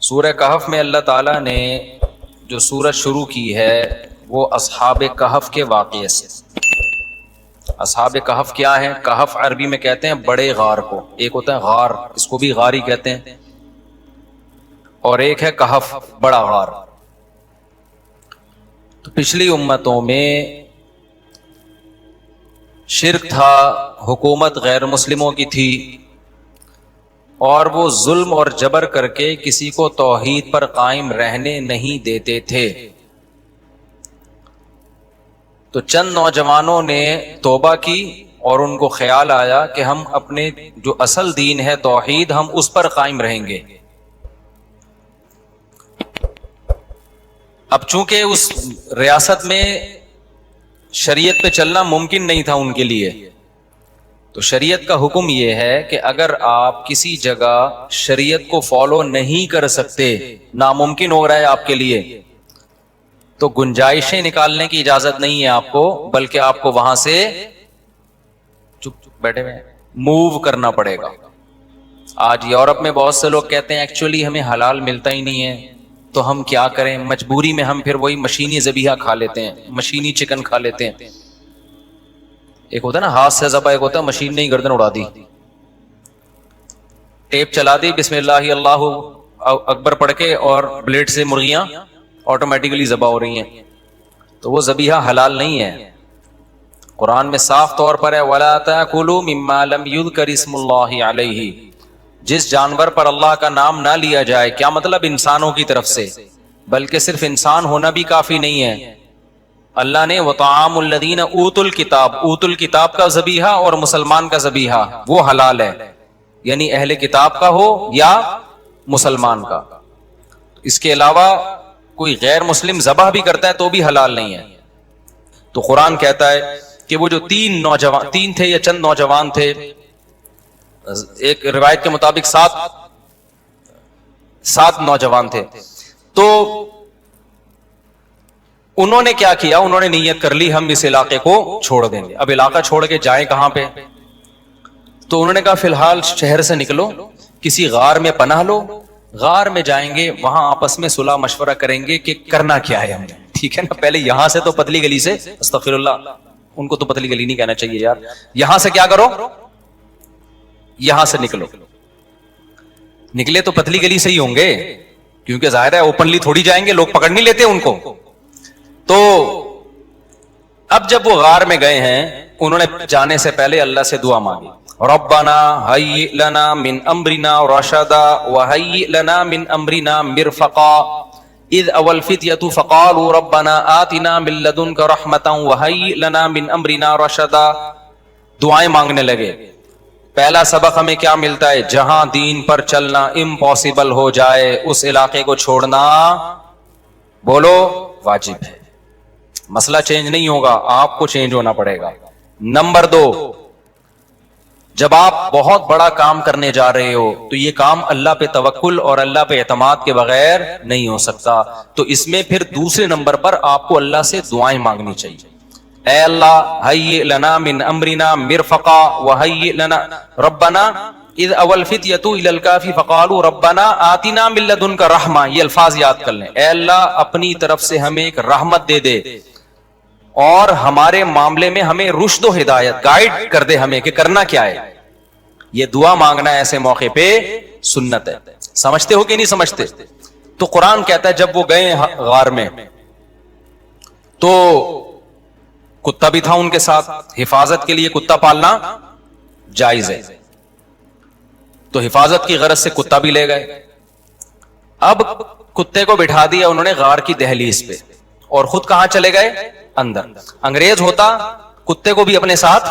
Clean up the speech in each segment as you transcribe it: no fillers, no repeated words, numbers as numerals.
سورہ کہف میں اللہ تعالیٰ نے جو سورت شروع کی ہے وہ اصحاب کہف کے واقعے سے۔ اصحاب کہف کیا ہیں؟ کہف عربی میں کہتے ہیں بڑے غار کو، ایک ہوتا ہے غار، اس کو بھی غار ہی کہتے ہیں، اور ایک ہے کہف بڑا غار۔ تو پچھلی امتوں میں شرک تھا، حکومت غیر مسلموں کی تھی، اور وہ ظلم اور جبر کر کے کسی کو توحید پر قائم رہنے نہیں دیتے تھے۔ تو چند نوجوانوں نے توبہ کی اور ان کو خیال آیا کہ ہم اپنے جو اصل دین ہے توحید، ہم اس پر قائم رہیں گے۔ اب چونکہ اس ریاست میں شریعت پہ چلنا ممکن نہیں تھا ان کے لیے، تو شریعت کا حکم یہ ہے کہ اگر آپ کسی جگہ شریعت کو فالو نہیں کر سکتے، ناممکن ہو رہا ہے آپ کے لیے، تو گنجائشیں نکالنے کی اجازت نہیں ہے آپ کو، بلکہ آپ کو وہاں سے چپ بیٹھے ہوئے موو کرنا پڑے گا۔ آج یورپ میں بہت سے لوگ کہتے ہیں ایکچولی ہمیں حلال ملتا ہی نہیں ہے، تو ہم کیا کریں، مجبوری میں ہم پھر وہی مشینی ذبیحہ کھا لیتے ہیں، مشینی چکن کھا لیتے ہیں۔ ایک ہوتا ہے نا ہاتھ سے ذبح، ایک ہوتا ہے مشین نے ہی گردن اڑا دی، ٹیپ چلا دی، بسم اللہ اللہ اکبر پڑھ کے، اور بلیڈ سے مرغیاں آٹومیٹیکلی ذبح ہو رہی ہیں۔ تو وہ ذبیحہ حلال نہیں ہے۔ قرآن میں صاف طور پر ہے وَلَا تَأْكُلُوا مِمَّا لَمْ يُذْكَرِ اسْمُ اللَّهِ عَلَيْهِ، جس جانور پر اللہ کا نام نہ لیا جائے، کیا مطلب انسانوں کی طرف سے، بلکہ صرف انسان ہونا بھی کافی نہیں ہے۔ اللہ نے وَطَعَامُ الَّذِينَ أُوتُوا الْكِتَابَ، اوتوا الکتاب کا ذبیحہ اور مسلمان کا ذبیحہ وہ حلال ہے، یعنی اہل کتاب کا ہو یا مسلمان کا۔ اس کے علاوہ کوئی غیر مسلم ذبح بھی کرتا ہے تو بھی حلال نہیں ہے۔ تو قرآن کہتا ہے کہ وہ جو تین تھے یا چند نوجوان تھے، ایک روایت کے مطابق سات نوجوان تھے، تو انہوں نے کیا کیا، انہوں نے نیت کر لی ہم اس علاقے کو چھوڑ دیں گے۔ اب علاقہ چھوڑ کے جائیں کہاں پہ؟ تو انہوں نے کہا فی الحال شہر سے نکلو، کسی غار میں پناہ لو، غار میں جائیں گے، وہاں آپس میں صلح مشورہ کریں گے کہ کرنا کیا ہے ہم نے، ٹھیک ہے نا۔ پہلے یہاں سے تو پتلی گلی سے، استغفر اللہ، ان کو تو پتلی گلی نہیں کہنا چاہیے یار، یہاں سے کیا کرو، یہاں سے نکلو۔ نکلے تو پتلی گلی سے ہی ہوں گے، کیونکہ ظاہر ہے اوپنلی تھوڑی جائیں گے، لوگ پکڑ نہیں لیتے ان کو۔ تو اب جب وہ غار میں گئے ہیں، انہوں نے جانے سے پہلے اللہ سے دعا مانگی، ربنا ہیئ لنا من امرنا رشدا وہیئ لنا من امرنا مرفقا اذ اول الفتیۃ فقالوا ربنا آتنا من لدنک رحمتا وہیئ لنا من امرنا رشدا۔ دعائیں مانگنے لگے۔ پہلا سبق ہمیں کیا ملتا ہے؟ جہاں دین پر چلنا امپاسبل ہو جائے، اس علاقے کو چھوڑنا بولو واجب ہے۔ مسئلہ چینج نہیں ہوگا، آپ کو چینج ہونا پڑے گا۔ نمبر 2، جب آپ بہت بڑا کام کرنے جا رہے ہو تو یہ کام اللہ پہ توکل اور اللہ پہ اعتماد کے بغیر نہیں ہو سکتا، تو اس میں پھر دوسرے نمبر پر آپ کو اللہ سے دعائیں مانگنی چاہیے۔ اے اللہ ہیئ لنا من امرنا مرفقا وہیئ لنا ربنا اذ اول فتیۃ الی الکہف فقالوا ربنا آتنا من لدنک رحمہ، یہ الفاظ یاد کر لیں۔ اے اللہ اپنی طرف سے ہمیں ایک رحمت دے دے، اور ہمارے معاملے میں ہمیں رشد و ہدایت، گائیڈ کر دے ہمیں کہ کرنا کیا ہے۔ یہ دعا مانگنا ایسے موقع پہ سنت ہے۔ سمجھتے ہو کہ نہیں سمجھتے؟ تو قرآن کہتا ہے جب وہ گئے غار میں تو کتا بھی تھا ان کے ساتھ، حفاظت کے لیے کتا پالنا جائز ہے، تو حفاظت کی غرض سے کتا بھی لے گئے۔ اب کتے کو بٹھا دیا انہوں نے غار کی دہلیز پہ، اور خود کہاں چلے گئے؟ اندر۔ انگریز ہوتا کتے کو بھی اپنے ساتھ،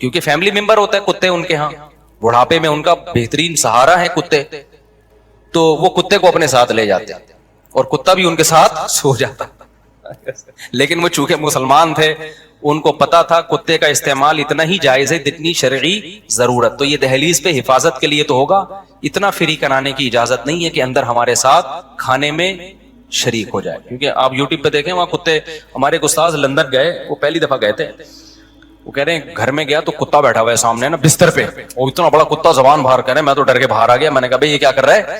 کیونکہ فیملی ممبر ہوتا ہے کتے ان کے ہاں، بڑھاپے میں ان کا بہترین سہارا ہے کتے، تو وہ کتے کو اپنے ساتھ لے جاتے اور کتا بھی ان کے ساتھ سو جاتا۔ لیکن وہ چونکہ مسلمان تھے، ان کو پتا تھا کتے کا استعمال اتنا ہی جائز ہے جتنی شرعی ضرورت، تو یہ دہلیز پہ حفاظت کے لیے تو ہوگا، اتنا فری کرانے کی اجازت نہیں ہے کہ اندر ہمارے ساتھ کھانے میں شریک ہو جائے۔ کیونکہ آپ یوٹیوب پہ دیکھیں وہاں کتے، ہمارے ایک استاذ لندن گئے، وہ پہلی دفعہ گئے تھے، وہ کہہ رہے ہیں گھر میں گیا تو کتا بیٹھا ہوا ہے سامنے نا بستر پہ، وہ اتنا بڑا کتا زبان باہر کر رہے ہیں، میں تو ڈر کے باہر آ گیا، میں نے کہا بھائی یہ کیا کر رہا ہے؟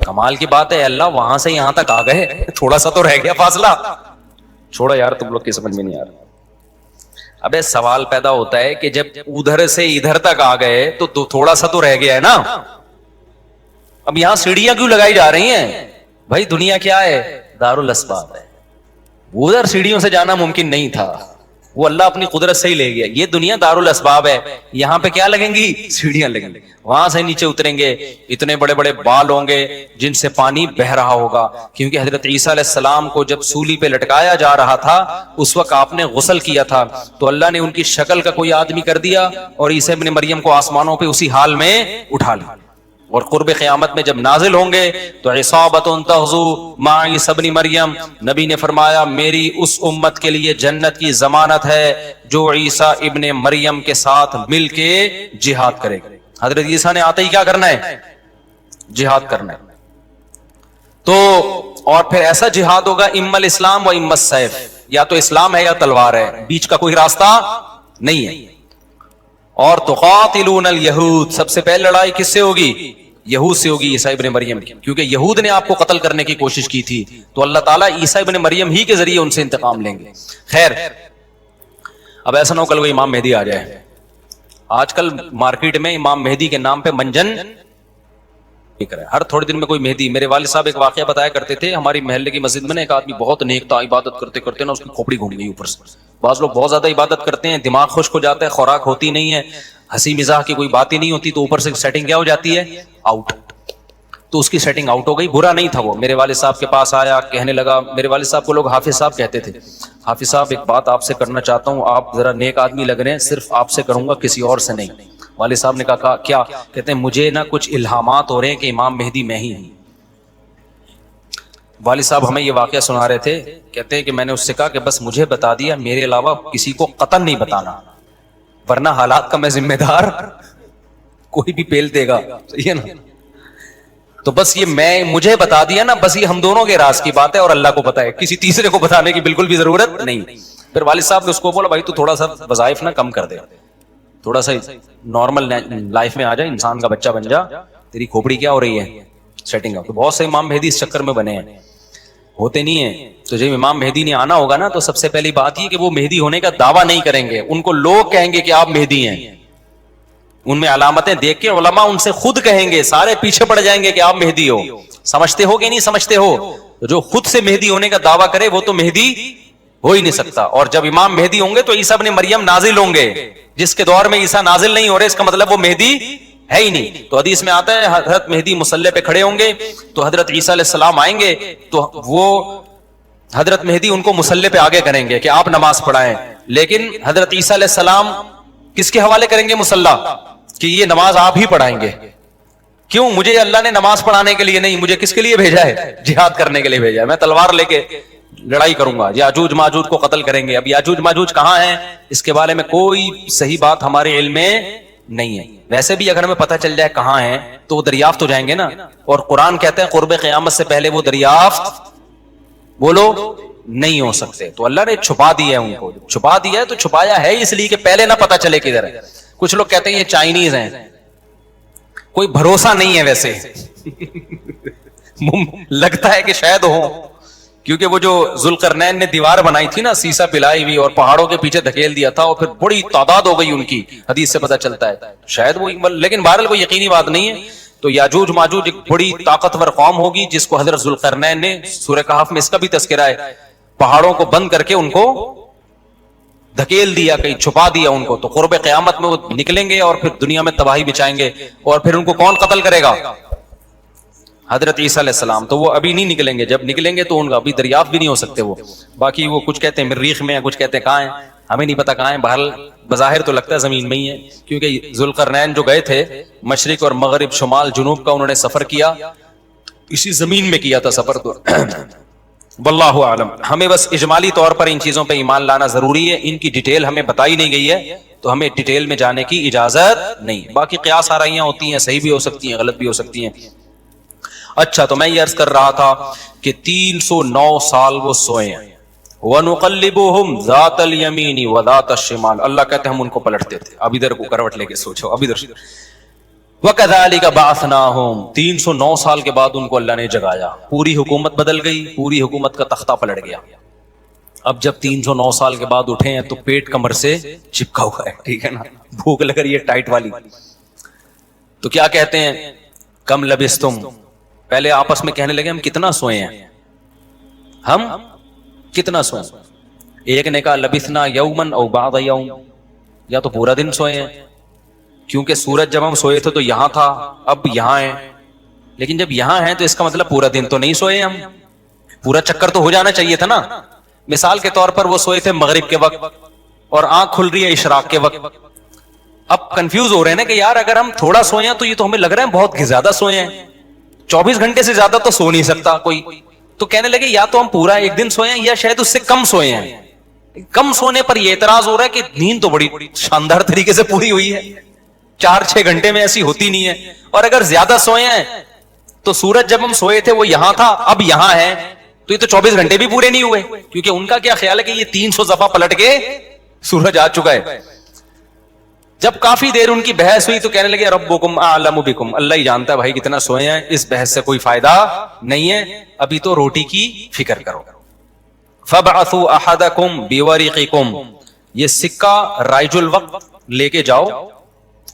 کمال کی بات ہے اللہ وہاں سے یہاں تک آ گئے, تھوڑا سا تو رہ گیا فاصلہ. چھوڑا یار, تم لوگ کی سمجھ میں نہیں آ رہا. ابے سوال پیدا ہوتا ہے کہ جب ادھر سے ادھر تک آ گئے تو تھوڑا سا تو رہ گیا ہے نا. اب یہاں سیڑھیاں کیوں لگائی جا رہی ہیں بھائی؟ دنیا کیا ہے؟ دارالاسباب ہے. ادھر سیڑھیوں سے جانا ممکن نہیں تھا, وہ اللہ اپنی قدرت سے ہی لے گیا. یہ دنیا دارالاسباب ہے, یہاں پہ کیا لگیں گی؟ سیڑھیاں لگیں گی. وہاں سے نیچے اتریں گے, اتنے بڑے بڑے بال ہوں گے جن سے پانی بہ رہا ہوگا, کیونکہ حضرت عیسیٰ علیہ السلام کو جب سولی پہ لٹکایا جا رہا تھا اس وقت آپ نے غسل کیا تھا, تو اللہ نے ان کی شکل کا کوئی آدمی کر دیا اور عیسیٰ ابن مریم کو آسمانوں پہ اسی حال میں اٹھا لیا. اور قرب قیامت میں جب نازل ہوں گے تو عصابۃ تغزو مع عیسی ابن مریم, نبی نے فرمایا میری اس امت کے لیے جنت کی ضمانت ہے جو عیسیٰ ابن مریم کے ساتھ مل کے جہاد کرے گا. حضرت عیسیٰ نے آتے ہی کیا کرنا ہے؟ جہاد کرنا ہے. تو اور پھر ایسا جہاد ہوگا اما الاسلام و اما السیف, یا تو اسلام ہے یا تلوار ہے, بیچ کا کوئی راستہ نہیں ہے. اور تقاتلون الیہود, سب سے پہلے لڑائی کس سے ہوگی؟ یہود سے ہوگی, عیسیٰ ابن مریم کی, کیونکہ یہود نے آپ کو قتل کرنے کی کوشش کی تھی, تو اللہ تعالیٰ عیسیٰ ابن مریم ہی کے ذریعے ان سے انتقام لیں گے. خیر, اب ایسا نہ ہو کل کوئی امام مہدی آ جائے. آج کل مارکیٹ میں امام مہدی کے نام پہ منجن ہر تھوڑے دن میں کوئی مہدی. میرے والد صاحب ایک واقعہ بتایا کرتے تھے, ہماری محلے کی مسجد میں نا ایک آدمی بہت نیک تھا, عبادت کرتے کرتے نا اس کی کھوپڑی گھوم گئی اوپر سے. بعض لوگ بہت زیادہ عبادت کرتے ہیں, دماغ خشک ہو جاتا ہے, خوراک ہوتی نہیں ہے, ہنسی مزاح کی کوئی بات ہی نہیں ہوتی, تو اوپر سے سیٹنگ کیا ہو جاتی ہے؟ آؤٹ. تو اس کی سیٹنگ آؤٹ ہو گئی. برا نہیں تھا وہ, میرے والد صاحب کے پاس آیا, کہنے لگا, میرے والد صاحب کو لوگ حافظ صاحب کہتے تھے, حافظ صاحب ایک بات آپ سے کرنا چاہتا ہوں, آپ ذرا نیک آدمی لگ رہے ہیں, صرف آپ سے کروں گا, کسی اور سے نہیں. والد صاحب نے کہا کیا؟ کہتے ہیں مجھے نا کچھ الہامات ہو رہے ہیں کہ امام مہدی میں ہی ہوں. والد صاحب ہمیں یہ واقعہ سنا رہے تھے, کہتے ہیں کہ میں نے اس سے کہا کہ بس مجھے بتا دیا, میرے علاوہ کسی کو قطعاً نہیں بتانا, ورنہ حالات کا میں ذمہ دار, کوئی بھی پیل دے گا, صحیح ہے نا. تو بس یہ میں مجھے بتا دیا نا, بس یہ ہم دونوں کے راز کی بات ہے اور اللہ کو پتا ہے, کسی تیسرے کو بتانے کی بالکل بھی ضرورت نہیں. پھر والد صاحب نے اس کو بولا بھائی تو تھوڑا سا وظائف نا کم کر دے, تھوڑا سا نارمل لائف میں آ جائے, انسان کا بچہ بن جا, تیری کھوپڑی کیا ہو رہی ہے سیٹنگ. تو بہت سے امام مہدی اس چکر میں بنے ہیں, ہوتے نہیں ہیں. تو جب امام مہدی نے آنا ہوگا نا تو سب سے پہلی بات یہ کہ وہ مہدی ہونے کا دعویٰ نہیں کریں گے, ان کو لوگ کہیں گے کہ آپ مہدی ہیں, ان میں علامتیں دیکھ کے علماء ان سے خود کہیں گے, سارے پیچھے پڑ جائیں گے کہ آپ مہدی ہو. سمجھتے ہو کہ نہیں سمجھتے ہو؟ جو خود سے مہدی ہونے کا دعویٰ کرے وہ تو مہدی ہو ہی نہیں سکتا. اور جب امام مہدی ہوں گے تو عیسیٰ ابن مریم نازل ہوں گے, جس کے دور میں عیسیٰ نازل نہیں ہو رہے اس کا مطلب وہ مہدی ہے ہی نہیں. تو حدیث میں آتا ہے حضرت مہدی مصلی پہ کھڑے ہوں گے تو حضرت عیسیٰ علیہ السلام آئیں گے تو وہ حضرت مہدی ان کو مصلی پہ آگے کریں گے کہ آپ نماز پڑھائیں, لیکن حضرت عیسیٰ علیہ السلام کس کے حوالے کریں گے مصلی, کہ یہ نماز آپ ہی پڑھائیں گے. کیوں؟ مجھے اللہ نے نماز پڑھانے کے لیے نہیں, مجھے کس کے لیے بھیجا ہے؟ جہاد کرنے کے لیے بھیجا ہے. میں تلوار لے کے لڑائی کروں گا, یاجوج ماجوج کو قتل کریں گے. اب یاجوج ماجوج کہاں ہیں اس کے بارے میں کوئی صحیح بات ہمارے علم میں نہیں ہے. ویسے بھی اگر ہمیں پتہ چل جائے کہاں ہیں تو وہ دریافت ہو جائیں گے نا, اور قرآن کہتے ہیں قرب قیامت سے پہلے وہ دریافت بولو نہیں ہو سکتے. تو اللہ نے چھپا دیا ہے, ان کو چھپا دیا ہے تو چھپایا ہے اس لیے کہ پہلے نہ پتہ چلے کدھر ہے. کچھ لوگ کہتے ہیں یہ چائنیز ہیں, کوئی بھروسہ نہیں ہے ویسے لگتا ہے کہ شاید ہو, کیونکہ وہ جو ذوالقرنین نے دیوار بنائی تھی نا سیسا پلائی ہوئی اور پہاڑوں کے پیچھے دھکیل دیا تھا اور پھر بڑی تعداد ہو گئی ان کی, حدیث سے پتہ چلتا ہے شاید وہ, لیکن بہرحال وہ یقینی بات نہیں ہے. تو یاجوج ماجوج ایک بڑی طاقتور قوم ہوگی جس کو حضرت ذوالقرنین نے سورہ کہف میں اس کا بھی تذکرہ ہے, پہاڑوں کو بند کر کے ان کو دھکیل دیا, کہیں چھپا دیا ان کو. تو قرب قیامت میں وہ نکلیں گے اور پھر دنیا میں تباہی بچائیں گے, اور پھر ان کو کون قتل کرے گا؟ حضرت عیسیٰ علیہ السلام. تو وہ ابھی نہیں نکلیں گے, جب نکلیں گے تو ان کا ابھی دریافت بھی نہیں ہو سکتے وہ. باقی وہ کچھ کہتے ہیں مریخ میں ہیں, کچھ کہتے ہیں کہاں ہیں, ہمیں نہیں پتا کہاں ہیں. بہرحال بظاہر تو لگتا ہے زمین میں ہی ہے, کیونکہ ذوالقرنین جو گئے تھے مشرق اور مغرب شمال جنوب کا انہوں نے سفر کیا, اسی زمین میں کیا تھا سفر. تو واللہ عالم. ہمیں بس اجمالی طور پر ان چیزوں پہ ایمان لانا ضروری ہے, ان کی ڈیٹیل ہمیں بتائی نہیں گئی ہے تو ہمیں ڈیٹیل میں جانے کی اجازت نہیں. باقی قیاس آرائیاں ہوتی ہیں, صحیح بھی ہو سکتی ہیں, غلط بھی ہو سکتی ہیں. اچھا, تو میں یہ عرض کر رہا تھا کہ 309 سال وہ سوئے ہیں. وَنُقَلِّبُهُمْ ذَاتَ الْيَمِينِ وَذَاتَ الشِّمَالِ, اللہ کہتے ہیں ہم ان کو پلٹتے تھے. اب ادھر کو کروٹ لے کے سوچو, اب ادھر وَكَذَلِكَ بَعَثْنَاهُمْ 309 سال کے بعد ان کو اللہ نے جگایا. پوری حکومت بدل گئی, پوری حکومت کا تختہ پلٹ گیا. اب جب 309 سال کے بعد اٹھے ہیں تو پیٹ کمر سے چپکا ہوا ہے, ٹھیک ہے نا, بھوک لگ رہی ہے ٹائٹ والی. تو کیا کہتے ہیں, کم لبستم, پہلے آپس میں کہنے لگے ہم کتنا سوئے ہیں, ہم کتنا سوئے. ایک نے کہا لبثنا یومن او بعض یوم, یا تو پورا دن سوئے ہیں, کیونکہ سورج جب ہم سوئے تھے تو یہاں تھا, اب یہاں ہے, لیکن جب یہاں ہے تو اس کا مطلب پورا دن تو نہیں سوئے ہم, پورا چکر تو ہو جانا چاہیے تھا نا. مثال کے طور پر وہ سوئے تھے مغرب کے وقت اور آنکھ کھل رہی ہے اشراق کے وقت. اب کنفیوز ہو رہے ہیں نا کہ یار اگر ہم تھوڑا سوئے ہیں تو یہ تو ہمیں لگ رہا ہے بہت زیادہ سوئے ہیں, 24 گھنٹے سے زیادہ تو سو نہیں سکتا کوئی. تو کہنے لگے یا تو ہم پورا ایک دن سوئے ہیں یا شاید اس سے کم سوئے ہیں. کم سونے پر یہ اعتراض ہو رہا ہے کہ نیند تو بڑی شاندار طریقے سے پوری ہوئی ہے, 4-6 گھنٹے میں ایسی ہوتی نہیں ہے. اور اگر زیادہ سوئے ہیں تو سورج جب ہم سوئے تھے وہ یہاں تھا, اب یہاں ہے, تو یہ تو 24 گھنٹے بھی پورے نہیں ہوئے, کیونکہ ان کا کیا خیال ہے کہ یہ 300 دفعہ پلٹ کے سورج آ چکا ہے. جب کافی دیر ان کی بحث ہوئی تو کہنے لگے ربکم اعلم بکم, اللہ ہی جانتا ہے بھائی کتنا سوئے ہیں, اس بحث سے کوئی فائدہ نہیں ہے, ابھی تو روٹی کی فکر کرو. فبعثوا احدکم بورقکم, یہ سکہ رائج الوقت لے کے جاؤ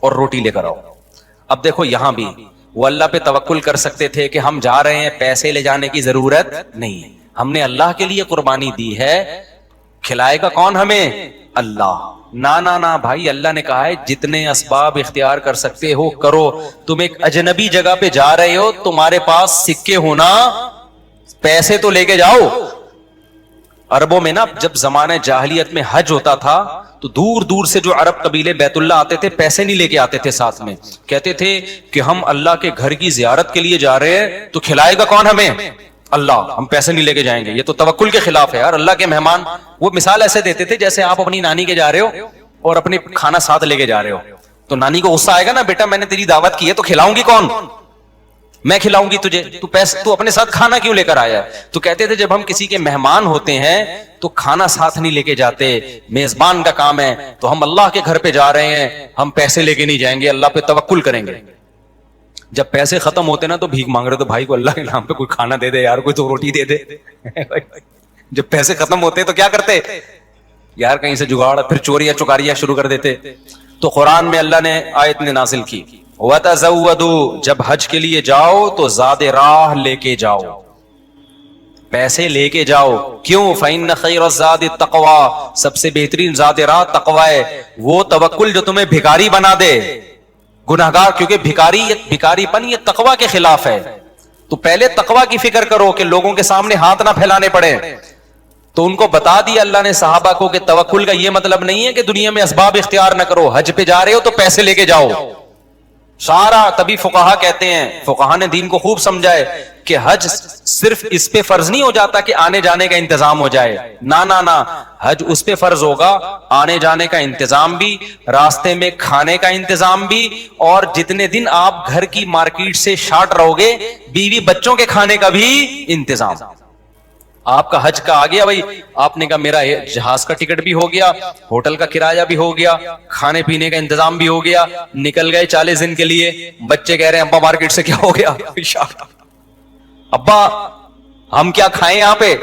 اور روٹی لے کر آؤ. اب دیکھو یہاں بھی وہ اللہ پہ توکل کر سکتے تھے کہ ہم جا رہے ہیں, پیسے لے جانے کی ضرورت نہیں ہے, ہم نے اللہ کے لیے قربانی دی ہے, کھلائے گا کون ہمیں, اللہ. نا بھائی, اللہ نے کہا ہے جتنے اسباب اختیار کر سکتے ہو کرو. تم ایک اجنبی جگہ پہ جا رہے ہو, تمہارے پاس سکے ہونا, پیسے تو لے کے جاؤ. عربوں میں نا جب زمانہ جاہلیت میں حج ہوتا تھا تو دور دور سے جو عرب قبیلے بیت اللہ آتے تھے پیسے نہیں لے کے آتے تھے ساتھ میں, کہتے تھے کہ ہم اللہ کے گھر کی زیارت کے لیے جا رہے ہیں تو کھلائے گا کون ہمیں, اللہ, ہم پیسے نہیں لے کے جائیں گے. یہ تو توکل کے خلاف ہے یار, اللہ کے مہمان. وہ مثال ایسے دیتے تھے جیسے آپ اپنی نانی کے جا رہے ہو اور اپنے کھانا ساتھ لے کے جا رہے ہو, تو نانی کو غصہ آئے گا نا, بیٹا میں نے تیری دعوت کی ہے تو کھلاؤں گی کون, میں کھلاؤں گی تجھے, تو اپنے ساتھ کھانا کیوں لے کر آیا ہے. تو کہتے تھے جب ہم کسی کے مہمان ہوتے ہیں تو کھانا ساتھ نہیں لے کے جاتے, میزبان کا کام ہے, تو ہم اللہ کے گھر پہ جا رہے ہیں, ہم پیسے لے کے نہیں جائیں گے, اللہ پہ توکل کریں گے. جب پیسے ختم ہوتے نا تو بھیک مانگ رہے تو بھائی کو اللہ کے نام پہ کوئی کھانا دے دے یار, کوئی تو روٹی دے دے. جب پیسے ختم ہوتے تو کیا کرتے یار, کہیں سے جگاڑ, پھر چوریاں چکاریاں شروع کر دیتے. تو قرآن میں اللہ نے آیت نے نازل کی وَتَزَوَّدُوا, جب حج کے لیے جاؤ تو زاد راہ لے کے جاؤ, پیسے لے کے جاؤ. کیوں, فَإِنَّ خَيْرَ الزَّادِ التَّقْوَىٰ, سب سے بہترین زاد راہ تقوی ہے. وہ توکل جو تمہیں بھکاری بنا دے, گناہگار, کیونکہ بھکاری پن یہ تقوی کے خلاف ہے. تو پہلے تقوی کی فکر کرو کہ لوگوں کے سامنے ہاتھ نہ پھیلانے پڑے. تو ان کو بتا دیا اللہ نے صحابہ کو کہ توکل کا یہ مطلب نہیں ہے کہ دنیا میں اسباب اختیار نہ کرو, حج پہ جا رہے ہو تو پیسے لے کے جاؤ سارا. تبھی فقہا کہتے ہیں, فقہا نے دین کو خوب سمجھا ہے کہ حج صرف اس پہ فرض نہیں ہو جاتا کہ آنے جانے کا انتظام ہو جائے, نہ, حج اس پہ فرض ہوگا آنے جانے کا انتظام بھی, راستے میں کھانے کا انتظام بھی, اور جتنے دن آپ گھر کی مارکیٹ سے شارٹ رہو گے بیوی بچوں کے کھانے کا بھی انتظام. آپ کا حج کا آ گیا بھائی, آپ نے کہا میرا جہاز کا ٹکٹ بھی ہو گیا, ہوٹل کا کرایہ بھی ہو گیا, کھانے پینے کا انتظام بھی ہو گیا, نکل گئے 40 دن کے لیے. بچے کہہ رہے ہیں ابا مارکیٹ سے کیا ہو گیا, ابا ہم کیا کھائیں یہاں پہ.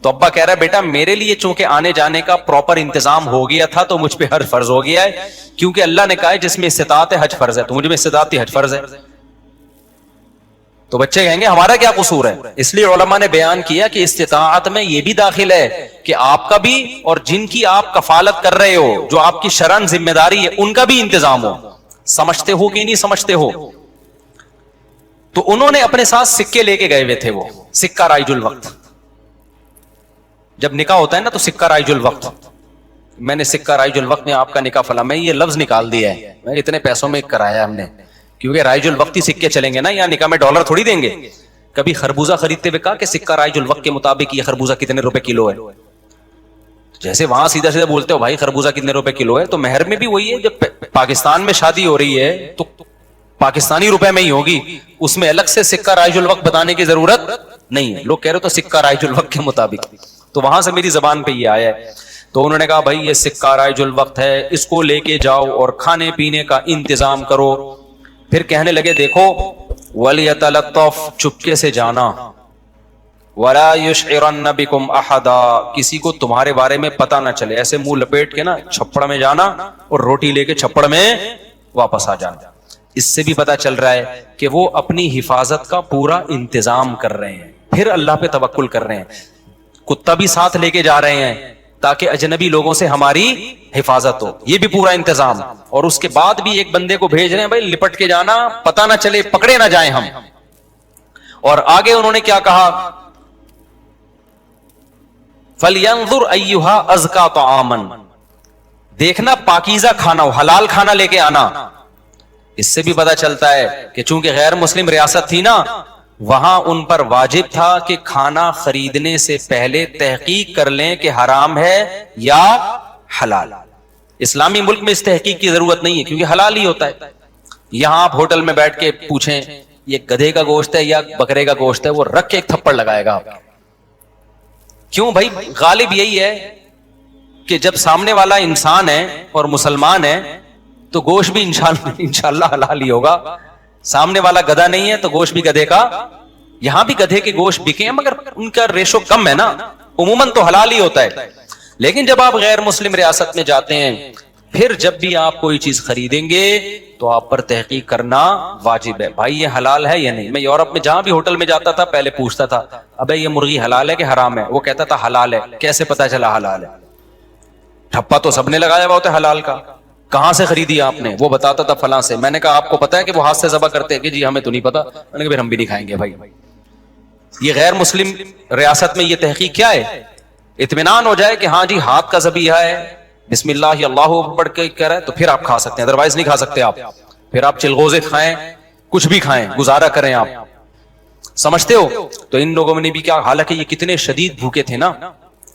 تو ابا کہہ رہا ہے بیٹا میرے لیے چونکہ آنے جانے کا پراپر انتظام ہو گیا تھا تو مجھ پہ حج فرض ہو گیا ہے, کیونکہ اللہ نے کہا ہے جس میں استطاعت ہے حج فرض ہے, تو مجھ میں استطاعت تھی حج فرض ہے. تو بچے کہیں گے ہمارا کیا قصور ہے. اس لیے علماء نے بیان کیا کہ استطاعت میں یہ بھی داخل ہے کہ آپ کا بھی اور جن کی آپ کفالت کر رہے ہو, جو آپ کی شرعن ذمہ داری ہے, ان کا بھی انتظام ہو. سمجھتے ہو کہ نہیں سمجھتے ہو. تو انہوں نے اپنے ساتھ سکے لے کے گئے ہوئے تھے, وہ سکہ رائج الوقت. جب نکاح ہوتا ہے نا تو سکہ رائج الوقت, میں نے سکہ رائج الوقت میں آپ کا نکاح فلاں, میں یہ لفظ نکال دیا ہے, میں اتنے پیسوں میں کرایا ہم نے, کیونکہ رائج الوقت ہی سکے چلیں گے نا, یا نکاح میں ڈالر تھوڑی دیں گے. کبھی خربوزہ خریدتے ہوئے کہا کہ سکہ رائج الوقت کے مطابق یہ خربوزہ کتنے روپے کلو ہے, جیسے وہاں سیدھا سیدھا بولتے ہو بھائی خربوزہ کتنے روپے کلو ہے, تو مہر میں بھی وہی ہے. جب پاکستان میں شادی ہو رہی ہے تو پاکستانی روپے میں ہی ہوگی, اس میں الگ سے سکہ رائج الوقت بتانے کی ضرورت نہیں ہے. لوگ کہہ رہے تو سکہ رائج الوقت کے مطابق, تو وہاں سے میری زبان پہ یہ آیا ہے. تو انہوں نے کہا بھائی یہ سکہ رائج الوقت ہے, اس کو لے کے جاؤ اور کھانے پینے کا انتظام کرو. پھر کہنے لگے دیکھو وَلْيَتَلَطَّفْ چپکے سے جانا، وَلَا يُشْعِرَنَّ بِكُمْ أَحَدًا کسی کو تمہارے بارے میں پتہ نہ چلے، ایسے منہ لپیٹ کے نا چھپڑ میں جانا اور روٹی لے کے چھپڑ میں واپس آ جانا۔ اس سے بھی پتہ چل رہا ہے کہ وہ اپنی حفاظت کا پورا انتظام کر رہے ہیں، پھر اللہ پہ توکل کر رہے ہیں، کتا بھی ساتھ لے کے جا رہے ہیں تاکہ اجنبی لوگوں سے ہماری حفاظت ہو، یہ بھی پورا انتظام، اور اس کے بعد بھی ایک بندے کو بھیج رہے ہیں بھائی لپٹ کے جانا، پتہ نہ چلے، پکڑے نہ جائیں ہم۔ اور آگے انہوں نے کیا کہا، فَلْيَنظُرْ أَيُّهَا أَزْكَىٰ طَعَامًا دیکھنا پاکیزہ کھانا ہو، حلال کھانا لے کے آنا۔ اس سے بھی پتہ چلتا ہے کہ چونکہ غیر مسلم ریاست تھی نا، وہاں ان پر واجب تھا کہ کھانا خریدنے سے پہلے تحقیق کر لیں کہ حرام ہے یا حلال۔ اسلامی ملک میں اس تحقیق کی ضرورت نہیں ہے کیونکہ حلال ہی ہوتا ہے۔ یہاں آپ ہوٹل میں بیٹھ کے پوچھیں یہ گدھے کا گوشت ہے یا بکرے کا گوشت ہے، وہ رکھ کے ایک تھپڑ لگائے گا آپ۔ کیوں بھائی؟ غالب یہی ہے کہ جب سامنے والا انسان ہے اور مسلمان ہے تو گوشت بھی انشاءاللہ حلال ہی ہوگا، سامنے والا گدھا نہیں ہے تو گوشت بھی گدھے کا۔ یہاں بھی گدھے کے گوشت بکے ہیں مگر ان کا ریشو کم ہے نا، عموماً تو حلال ہی ہوتا ہے۔ لیکن جب آپ غیر مسلم ریاست میں جاتے ہیں، پھر جب بھی آپ کوئی چیز خریدیں گے تو آپ پر تحقیق کرنا واجب ہے، بھائی یہ حلال ہے یا نہیں۔ میں یورپ میں جہاں بھی ہوٹل میں جاتا تھا پہلے پوچھتا تھا ابے یہ مرغی حلال ہے کہ حرام ہے، وہ کہتا تھا حلال ہے۔ کیسے پتا چلا حلال ہے؟ ٹھپا تو سب نے لگایا ہوا ہوتا ہے حلال کا، کہاں سے خریدی آپ نے؟ وہ بتاتا تھا فلاں سے۔ میں نے کہا آپ کو پتا ہے کہ وہ ہاتھ سے ذبح کرتے ہیں؟ کہ جی ہمیں تو نہیں پتا۔ میں نے کہا پھر ہم بھی نہیں کھائیں گے بھائی۔ یہ غیر مسلم ریاست میں یہ تحقیق کیا ہے؟ اطمینان ہو جائے کہ ہاں جی ہاتھ کا ذبیحہ ہے، بسم اللہ اللہ پڑھ کے کہہ رہا ہے تو پھر آپ کھا سکتے ہیں، ادروائز نہیں کھا سکتے آپ۔ پھر آپ چلغوزے کھائیں، کچھ بھی کھائیں، گزارا کریں آپ۔ سمجھتے ہو؟ تو ان لوگوں نے بھی کیا، حالانکہ یہ کتنے شدید بھوکے تھے نا،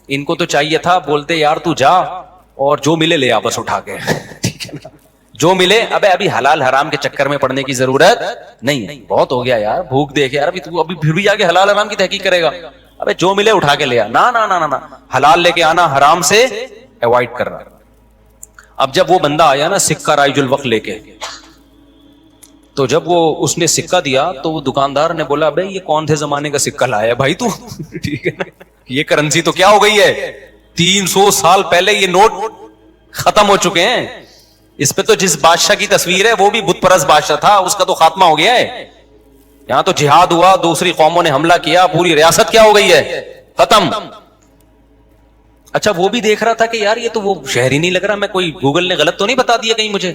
ان کو تو چاہیے تھا بولتے یار تو جا اور جو ملے لے آپس اٹھا کے، ٹھیک ہے نا، جو ملے۔ ابھی حلال حرام کے چکر میں پڑنے کی ضرورت نہیں، بہت ہو گیا یار، بھوک دیکھ یار، ابھی پھر بھی آگے حلال حرام کی تحقیق کرے گا؟ ابے جو ملے اٹھا کے لے آ، نہ حلال لے کے آنا، حرام سے ایوائڈ کرنا۔ اب جب وہ بندہ آیا نا سکہ رائج الوقت لے کے، تو جب وہ اس نے سکہ دیا تو وہ دکاندار نے بولا بھائی یہ کون سے زمانے کا سکہ لایا بھائی تو؟ ٹھیک ہے نا، یہ کرنسی تو کیا ہو گئی ہے، 300 سال پہلے یہ نوٹ ختم ہو چکے ہیں۔ اس پہ تو جس بادشاہ کی تصویر ہے وہ بھی بت پرست بادشاہ تھا، اس کا تو خاتمہ ہو گیا ہے۔ یہاں تو جہاد ہوا، دوسری قوموں نے حملہ کیا، پوری ریاست کیا ہو گئی ہے، ختم۔ اچھا وہ بھی دیکھ رہا تھا کہ یار یہ تو وہ شہر ہی نہیں لگ رہا، میں کوئی گوگل نے غلط تو نہیں بتا دیا کہیں مجھے،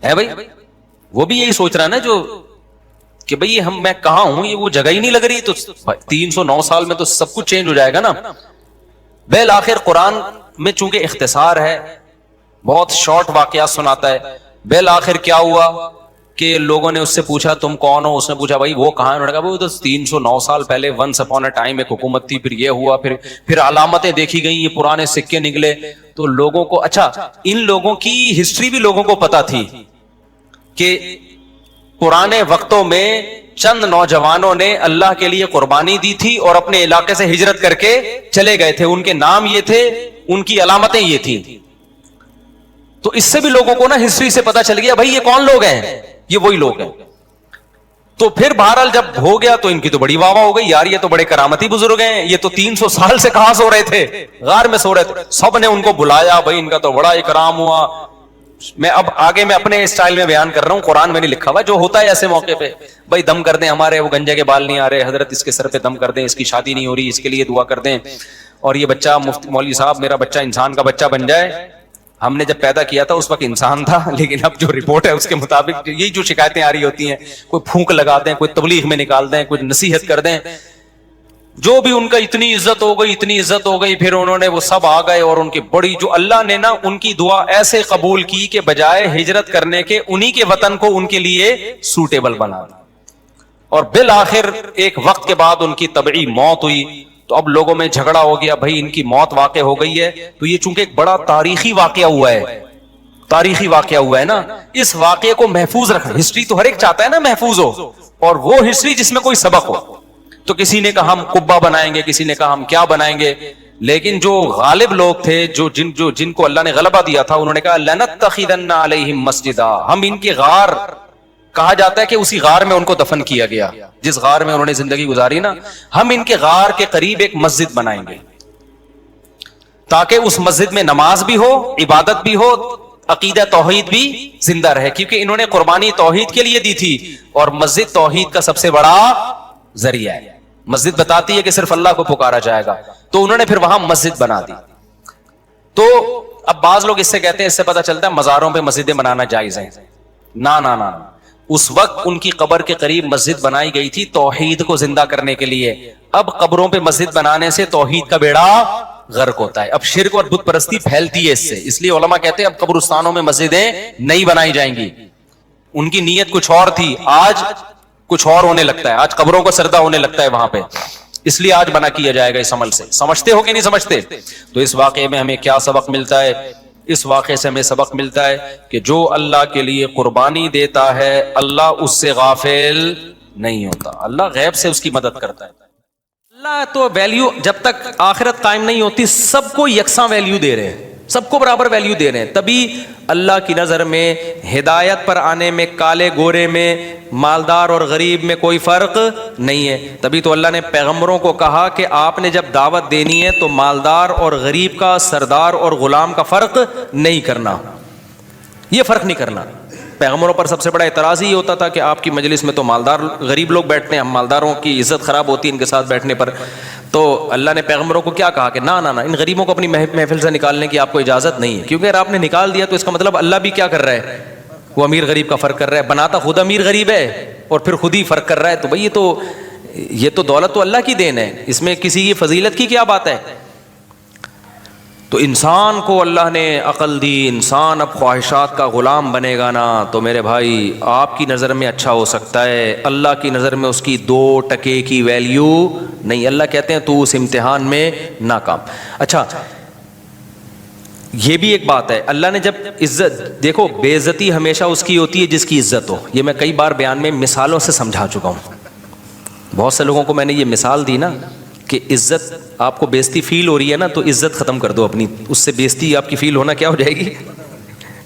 ہے بھائی؟ وہ بھی یہی سوچ رہا نا جو کہ بھئی میں کہاں ہوں، یہ وہ جگہ ہی نہیں لگ رہی۔ تو 309 سال میں تو سب کچھ چینج ہو جائے گا نا۔ بالآخر قرآن میں چونکہ اختصار ہے، بہت شارٹ واقعات سناتا ہے۔ بالآخر کیا ہوا کہ لوگوں نے اس سے پوچھا تم کون ہو؟ اس نے پوچھا بھائی وہ کہاں ہے؟ انہوں نے کہا وہ تو 309 سال پہلے ونس اپون اے ٹائم ایک حکومت تھی، پھر یہ ہوا، پھر علامتیں دیکھی گئیں، یہ پرانے سکے نکلے۔ تو لوگوں کو، اچھا ان لوگوں کی ہسٹری بھی لوگوں کو پتا تھی کہ پرانے وقتوں میں چند نوجوانوں نے اللہ کے لیے قربانی دی تھی اور اپنے علاقے سے ہجرت کر کے چلے گئے تھے، ان کے نام یہ تھے، ان کی علامتیں یہ تھیں۔ تو اس سے بھی لوگوں کو نا ہسٹری سے پتا چل گیا بھائی یہ کون لوگ ہیں، یہ وہی لوگ ہیں۔ تو پھر بہرحال جب ہو گیا تو ان کی تو بڑی واہ واہ ہو گئی، یار یہ تو بڑے کرامتی بزرگ ہیں، یہ تو 300 سال سے کہاں سو رہے تھے، غار میں سو رہے تھے۔ سب نے ان کو بلایا، بھائی ان کا تو بڑا اکرام ہوا۔ میں اب آگے میں اپنے اسٹائل میں بیان کر رہا ہوں، قرآن میں نہیں لکھا ہوا، جو ہوتا ہے ایسے موقع پہ بھائی دم کر دیں، ہمارے وہ گنجے کے بال نہیں آ رہے، حضرت اس کے سر پہ دم کر دیں، اس کی شادی نہیں ہو رہی، اس کے لیے دعا کر دیں، اور یہ بچہ مولوی صاحب میرا بچہ انسان کا بچہ بن جائے۔ ہم نے جب پیدا کیا تھا اس وقت انسان تھا، لیکن اب جو رپورٹ ہے اس کے مطابق یہی جو شکایتیں آ رہی ہوتی ہیں، کوئی پھونک لگا دیں، کوئی تبلیغ میں نکال دیں، کوئی نصیحت کر دیں، جو بھی ان کا اتنی عزت ہو گئی، اتنی عزت ہو گئی، پھر انہوں نے وہ سب آ گئے اور ان کی بڑی، جو اللہ نے نا ان کی دعا ایسے قبول کی کہ بجائے ہجرت کرنے کے انہی کے وطن کو ان کے لیے سوٹیبل بنا، اور بالآخر ایک وقت کے بعد ان کی طبعی موت ہوئی۔ تو اب لوگوں میں جھگڑا ہو گیا، بھائی ان کی موت واقع ہو گئی ہے، تو یہ چونکہ ایک بڑا تاریخی واقعہ ہوا ہے، تاریخی واقعہ ہوا ہے نا، اس واقعے کو محفوظ رکھنا۔ ہسٹری تو ہر ایک چاہتا ہے نا محفوظ ہو، اور وہ ہسٹری جس میں کوئی سبق ہو۔ تو کسی نے کہا ہم قبہ بنائیں گے، کسی نے کہا ہم کیا بنائیں گے، لیکن جو غالب لوگ تھے, جن کو اللہ نے غلبہ دیا تھا, انہوں نے کہا لنتخذن علیہم مسجدا, ہم ان کے غار, کہا جاتا ہے کہ اسی غار میں ان کو دفن کیا گیا, جس غار میں انہوں نے زندگی گزاری نا, ہم ان کے غار کے قریب ایک مسجد بنائیں گے تاکہ اس مسجد میں نماز بھی ہو, عبادت بھی ہو, عقیدہ توحید بھی زندہ رہے, کیونکہ انہوں نے قربانی توحید کے لیے دی تھی, اور مسجد توحید کا سب سے بڑا ذریعہ ہے. مسجد بتاتی ہے کہ صرف اللہ کو پکارا جائے گا, تو انہوں نے پھر وہاں مسجد بنا دی. تو اب بعض لوگ اس سے کہتے ہیں, اس سے پتہ چلتا ہے مزاروں پہ مسجدیں بنانا جائز ہیں. نہ, اس وقت ان کی قبر کے قریب مسجد بنائی گئی تھی توحید کو زندہ کرنے کے لیے. اب قبروں پہ مسجد بنانے سے توحید کا بیڑا غرق ہوتا ہے, اب شرک اور بت پرستی پھیلتی ہے اس سے. اس لیے علماء کہتے ہیں اب قبرستانوں میں مسجدیں نہیں بنائی جائیں گی. ان کی نیت کچھ اور تھی, آج کچھ اور ہونے لگتا ہے, آج قبروں کو سردہ ہونے لگتا ہے وہاں پہ, اس لیے آج بنا کیا جائے گا اس عمل سے. سمجھتے ہو کہ نہیں سمجھتے؟ تو اس واقعے میں ہمیں کیا سبق ملتا ہے؟ اس واقعے سے ہمیں سبق ملتا ہے کہ جو اللہ کے لیے قربانی دیتا ہے اللہ اس سے غافل نہیں ہوتا, اللہ غیب سے اس کی مدد کرتا ہے. اللہ تو ویلیو, جب تک آخرت قائم نہیں ہوتی سب کو یکساں ویلیو دے رہے ہیں, سب کو برابر ویلیو دے رہے ہیں. تبھی اللہ کی نظر میں ہدایت پر آنے میں, کالے گورے میں, مالدار اور غریب میں کوئی فرق نہیں ہے. تبھی تو اللہ نے پیغمبروں کو کہا کہ آپ نے جب دعوت دینی ہے تو مالدار اور غریب کا, سردار اور غلام کا فرق نہیں کرنا, یہ فرق نہیں کرنا. پیغمبروں پر سب سے بڑا اعتراض یہ ہوتا تھا کہ آپ کی مجلس میں تو مالدار غریب لوگ بیٹھتے ہیں, ہم مالداروں کی عزت خراب ہوتی ہے ان کے ساتھ بیٹھنے پر. تو اللہ نے پیغمبروں کو کیا کہا کہ نہ, ان غریبوں کو اپنی محفل سے نکالنے کی آپ کو اجازت نہیں ہے, کیونکہ اگر آپ نے نکال دیا تو اس کا مطلب اللہ بھی کیا کر رہا ہے, وہ امیر غریب کا فرق کر رہا ہے. بناتا خود امیر غریب ہے اور پھر خود ہی فرق کر رہا ہے. تو بھائی یہ تو دولت تو اللہ کی دین ہے, اس میں کسی کی فضیلت کی کیا بات ہے؟ تو انسان کو اللہ نے عقل دی, انسان اب خواہشات کا غلام بنے گا نا, تو میرے بھائی آپ کی نظر میں اچھا ہو سکتا ہے, اللہ کی نظر میں اس کی 2% کی ویلیو نہیں. اللہ کہتے ہیں تو اس امتحان میں ناکام. اچھا یہ بھی ایک بات ہے, اللہ نے جب عزت, دیکھو بے عزتی ہمیشہ اس کی ہوتی ہے جس کی عزت ہو. یہ میں کئی بار بیان میں مثالوں سے سمجھا چکا ہوں. بہت سے لوگوں کو میں نے یہ مثال دی نا کہ عزت, آپ کو بےزتی فیل ہو رہی ہے نا تو عزت ختم کر دو اپنی, اس سے بےزتی آپ کی فیل ہونا کیا ہو جائے گی.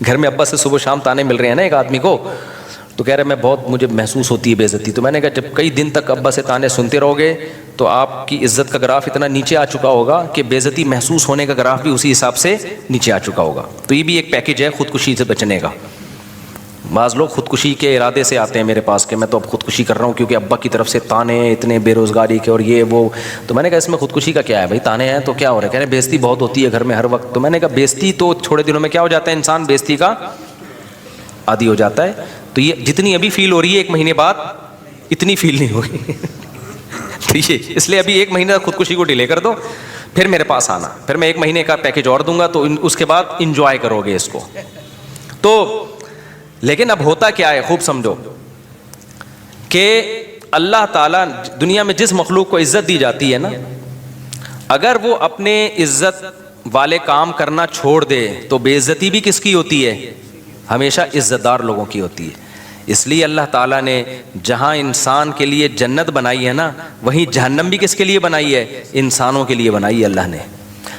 گھر میں ابا سے صبح شام تانے مل رہے ہیں نا ایک آدمی کو, تو کہہ رہے مجھے محسوس ہوتی ہے بےزتی. تو میں نے کہا جب کئی دن تک ابا سے تانے سنتے رہو گے تو آپ کی عزت کا گراف اتنا نیچے آ چکا ہوگا کہ بےزتی محسوس ہونے کا گراف بھی اسی حساب سے نیچے آ چکا ہوگا. تو یہ بھی ایک پیکج ہے خودکشی سے بچنے کا. بعض لوگ خودکشی کے ارادے سے آتے ہیں میرے پاس کہ میں تو اب خودکشی کر رہا ہوں کیونکہ ابا کی طرف سے تانے اتنے بے روزگاری کے اور یہ وہ. تو میں نے کہا اس میں خودکشی کا کیا ہے بھائی, تانے ہیں تو کیا ہو رہا ہے؟ کہہ رہے بےزتی بہت ہوتی ہے گھر میں ہر وقت. تو میں نے کہا بےزتی تو تھوڑے دنوں میں کیا ہو جاتا ہے, انسان بےزتی کا عادی ہو جاتا ہے. تو یہ جتنی ابھی فیل ہو رہی ہے 1 مہینے بعد اتنی فیل نہیں ہوگی. تو یہ اس لیے ابھی 1 مہینے تک خودکشی کو ڈیلے کر دو, پھر میرے پاس آنا, پھر میں 1 مہینے کا پیکج اور دوں گا, تو اس کے بعد انجوائے کرو گے اس کو. تو لیکن اب ہوتا کیا ہے, خوب سمجھو کہ اللہ تعالیٰ دنیا میں جس مخلوق کو عزت دی جاتی ہے نا, اگر وہ اپنے عزت والے کام کرنا چھوڑ دے تو بے عزتی بھی کس کی ہوتی ہے؟ ہمیشہ عزت دار لوگوں کی ہوتی ہے. اس لیے اللہ تعالیٰ نے جہاں انسان کے لیے جنت بنائی ہے نا, وہیں جہنم بھی کس کے لیے بنائی ہے؟ انسانوں کے لیے بنائی ہے اللہ نے.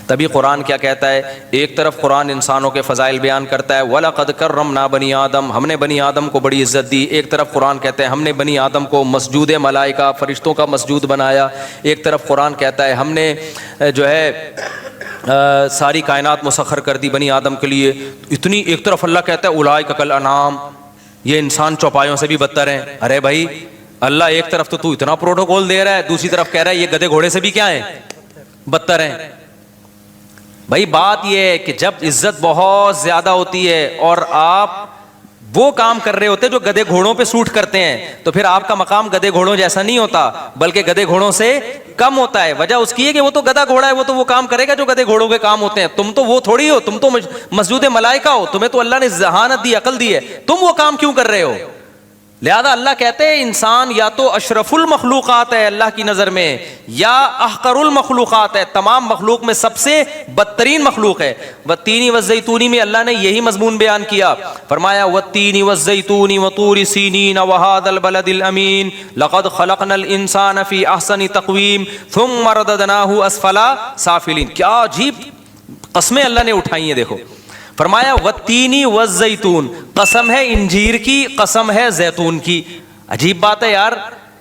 تبھی قرآن کیا کہتا ہے, ایک طرف قرآن انسانوں کے فضائل بیان کرتا ہے وَلَقَدْ كَرَّمْنَا بَنِي آدم, ہم نے بنی آدم کو بڑی عزت دی. ایک طرف قرآن کہتا ہے ہم نے بنی آدم کو مسجود ملائکہ, فرشتوں کا مسجود بنایا. ایک طرف قرآن کہتا ہے ہم نے جو ہے ساری کائنات مسخر کر دی بنی آدم کے لیے. اتنی, ایک طرف اللہ کہتا ہے اولئک کالانعام, یہ انسان چوپایوں سے بھی بدتر ہیں. ارے بھائی اللہ ایک طرف تو اتنا پروٹوکول دے رہا ہے, دوسری طرف کہہ رہا ہے یہ گدھے گھوڑے سے بھی کیا ہیں, بدتر ہیں. بھائی بات یہ ہے کہ جب عزت بہت زیادہ ہوتی ہے اور آپ وہ کام کر رہے ہوتے جو گدھے گھوڑوں پہ سوٹ کرتے ہیں, تو پھر آپ کا مقام گدھے گھوڑوں جیسا نہیں ہوتا بلکہ گدھے گھوڑوں سے کم ہوتا ہے. وجہ اس کی ہے کہ وہ تو گدھا گھوڑا ہے, وہ تو وہ کام کرے گا جو گدھے گھوڑوں کے کام ہوتے ہیں. تم تو وہ تھوڑی ہو, تم تو مسجود ملائکہ ہو, تمہیں تو اللہ نے ذہانت دی, عقل دی ہے, تم وہ کام کیوں کر رہے ہو؟ لہذا اللہ کہتے ہیں انسان یا تو اشرف المخلوقات ہے اللہ کی نظر میں، یا احقر المخلوقات ہے، تمام مخلوق میں سب سے بدترین مخلوق ہے۔ والتین والزیتون میں اللہ نے یہی مضمون بیان کیا، فرمایا والتین والزیتون وطور سینین وہذا البلد الامین لقد خلقنا الانسان فی احسن تقویم ثم رددناہ اسفل سافلین۔ کیا عجیب قسمیں اللہ نے اٹھائی ہیں، دیکھو فرمایا والتینی والزیتون، قسم ہے انجیر کی، قسم ہے زیتون کی۔ عجیب بات ہے یار،